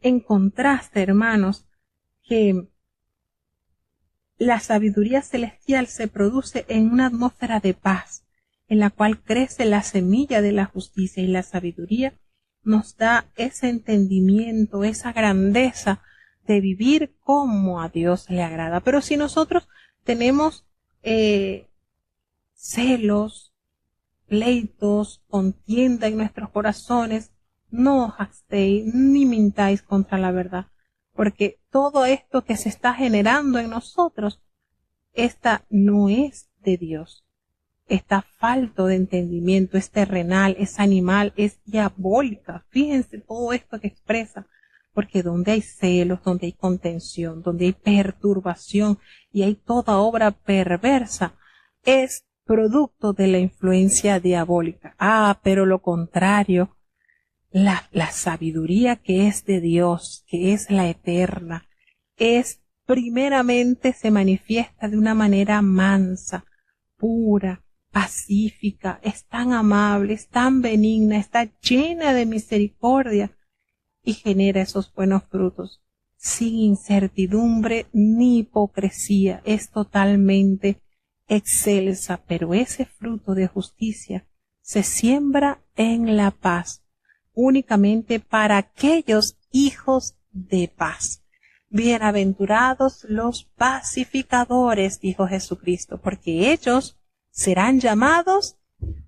En contraste, hermanos, que la sabiduría celestial se produce en una atmósfera de paz, en la cual crece la semilla de la justicia, y la sabiduría nos da ese entendimiento, esa grandeza de vivir como a Dios le agrada. Pero si nosotros tenemos celos, pleitos, contienda en nuestros corazones, no os hastéis ni mintáis contra la verdad, porque todo esto que se está generando en nosotros, esta no es de Dios. Está falto de entendimiento, es terrenal, es animal, es diabólica. Fíjense todo esto que expresa, porque donde hay celos, donde hay contención, donde hay perturbación y hay toda obra perversa, es producto de la influencia diabólica. Pero lo contrario, la sabiduría que es de Dios, que es la eterna, primeramente se manifiesta de una manera mansa, pura, pacífica, es tan amable, es tan benigna, está llena de misericordia y genera esos buenos frutos, sin incertidumbre ni hipocresía, es totalmente excelsa, pero ese fruto de justicia se siembra en la paz, únicamente para aquellos hijos de paz. Bienaventurados los pacificadores, dijo Jesucristo, porque ellos serán llamados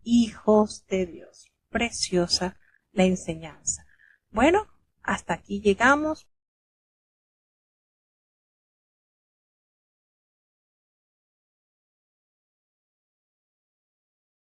hijos de Dios. Preciosa la enseñanza. Bueno, hasta aquí llegamos.